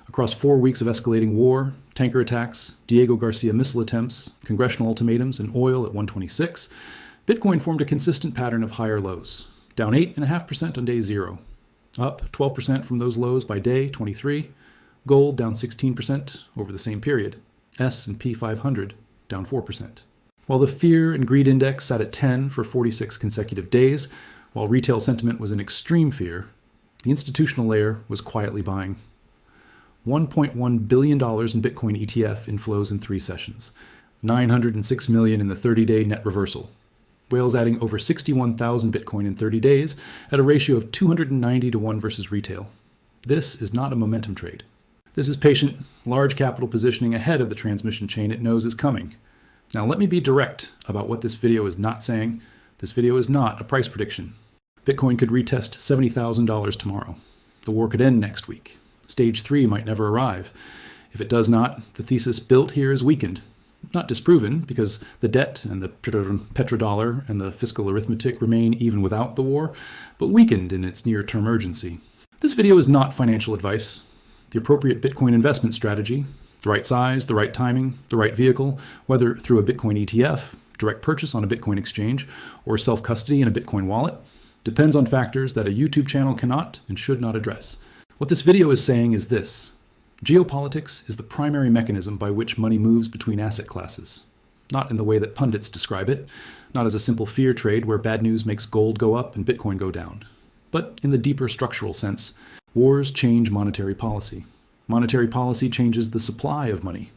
across 4 weeks of escalating war, tanker attacks, Diego Garcia missile attempts, congressional ultimatums, and oil at 126, Bitcoin formed a consistent pattern of higher lows, down 8.5% on day 0, up 12% from those lows by day 23, gold down 16% over the same period, S&P 500 down 4%. While the fear and greed index sat at 10 for 46 consecutive days, while retail sentiment was in extreme fear, the institutional layer was quietly buying. $1.1 billion in Bitcoin ETF inflows in 3 sessions, $906 million in the 30-day net reversal. Whales adding over 61,000 Bitcoin in 30 days at a ratio of 290 to 1 versus retail. This is not a momentum trade. This is patient, large capital positioning ahead of the transmission chain it knows is coming. Now let me be direct about what this video is not saying. This video is not a price prediction. Bitcoin could retest $70,000 tomorrow. The war could end next week. Stage 3 might never arrive. If it does not, the thesis built here is weakened. Not disproven, because the debt and the petrodollar and the fiscal arithmetic remain even without the war, but weakened in its near-term urgency. This video is not financial advice. The appropriate Bitcoin investment strategy, the right size, the right timing, the right vehicle, whether through a Bitcoin ETF, direct purchase on a Bitcoin exchange, or self-custody in a Bitcoin wallet, depends on factors that a YouTube channel cannot and should not address. What this video is saying is this: geopolitics is the primary mechanism by which money moves between asset classes. Not in the way that pundits describe it, not as a simple fear trade where bad news makes gold go up and Bitcoin go down, but in the deeper structural sense. Wars change monetary policy. Monetary policy changes the supply of money.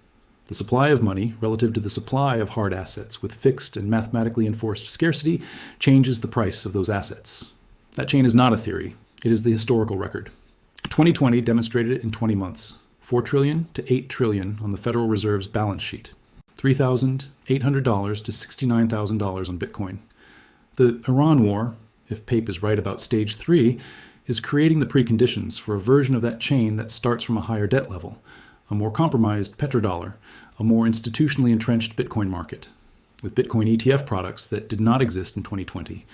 The supply of money, relative to the supply of hard assets with fixed and mathematically enforced scarcity, changes the price of those assets. That chain is not a theory. It is the historical record. 2020 demonstrated it in 20 months. $4 trillion to $8 trillion on the Federal Reserve's balance sheet. $3,800 to $69,000 on Bitcoin. The Iran war, if Pape is right about stage 3, is creating the preconditions for a version of that chain that starts from a higher debt level, a more compromised petrodollar, a more institutionally entrenched Bitcoin market, with Bitcoin ETF products that did not exist in 2020,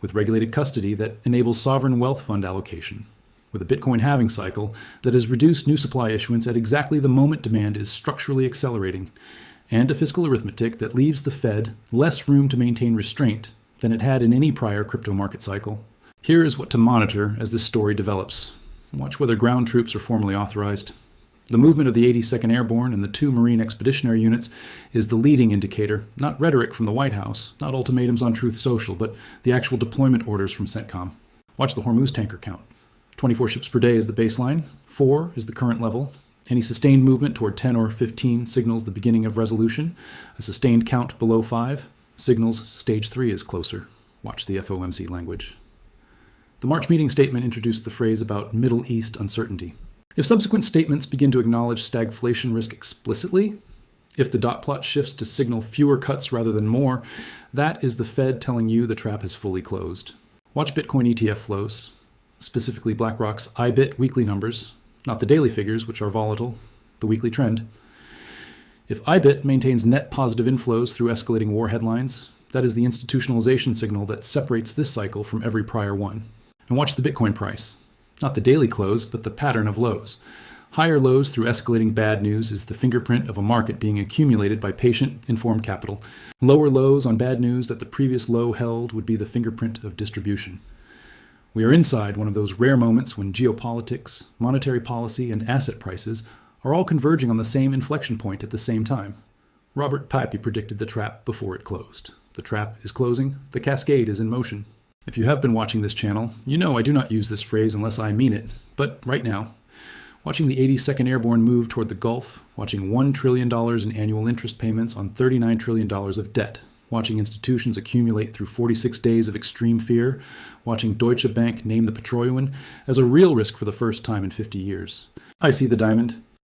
with regulated custody that enables sovereign wealth fund allocation, with a Bitcoin halving cycle that has reduced new supply issuance at exactly the moment demand is structurally accelerating, and a fiscal arithmetic that leaves the Fed less room to maintain restraint than it had in any prior crypto market cycle. Here is what to monitor as this story develops. Watch whether ground troops are formally authorized. The movement of the 82nd Airborne and the 2 Marine Expeditionary Units is the leading indicator, not rhetoric from the White House, not ultimatums on Truth Social, but the actual deployment orders from CENTCOM. Watch the Hormuz tanker count. 24 ships per day is the baseline. 4 is the current level. Any sustained movement toward 10 or 15 signals the beginning of resolution. A sustained count below 5 signals stage 3 is closer. Watch the FOMC language. The March meeting statement introduced the phrase about Middle East uncertainty. If subsequent statements begin to acknowledge stagflation risk explicitly, if the dot plot shifts to signal fewer cuts rather than more, that is the Fed telling you the trap has fully closed. Watch Bitcoin ETF flows, specifically BlackRock's IBIT weekly numbers, not the daily figures, which are volatile, the weekly trend. If IBIT maintains net positive inflows through escalating war headlines, that is the institutionalization signal that separates this cycle from every prior one. And watch the Bitcoin price. Not the daily close, but the pattern of lows. Higher lows through escalating bad news is the fingerprint of a market being accumulated by patient, informed capital. Lower lows on bad news that the previous low held would be the fingerprint of distribution. We are inside one of those rare moments when geopolitics, monetary policy, and asset prices are all converging on the same inflection point at the same time. Robert Pape predicted the trap before it closed. The trap is closing. The cascade is in motion. If you have been watching this channel, you know I do not use this phrase unless I mean it. But right now, watching the 82nd Airborne move toward the Gulf, watching $1 trillion in annual interest payments on $39 trillion of debt, watching institutions accumulate through 46 days of extreme fear, watching Deutsche Bank name the Petroleum as a real risk for the first time in 50 years. I see the diamond.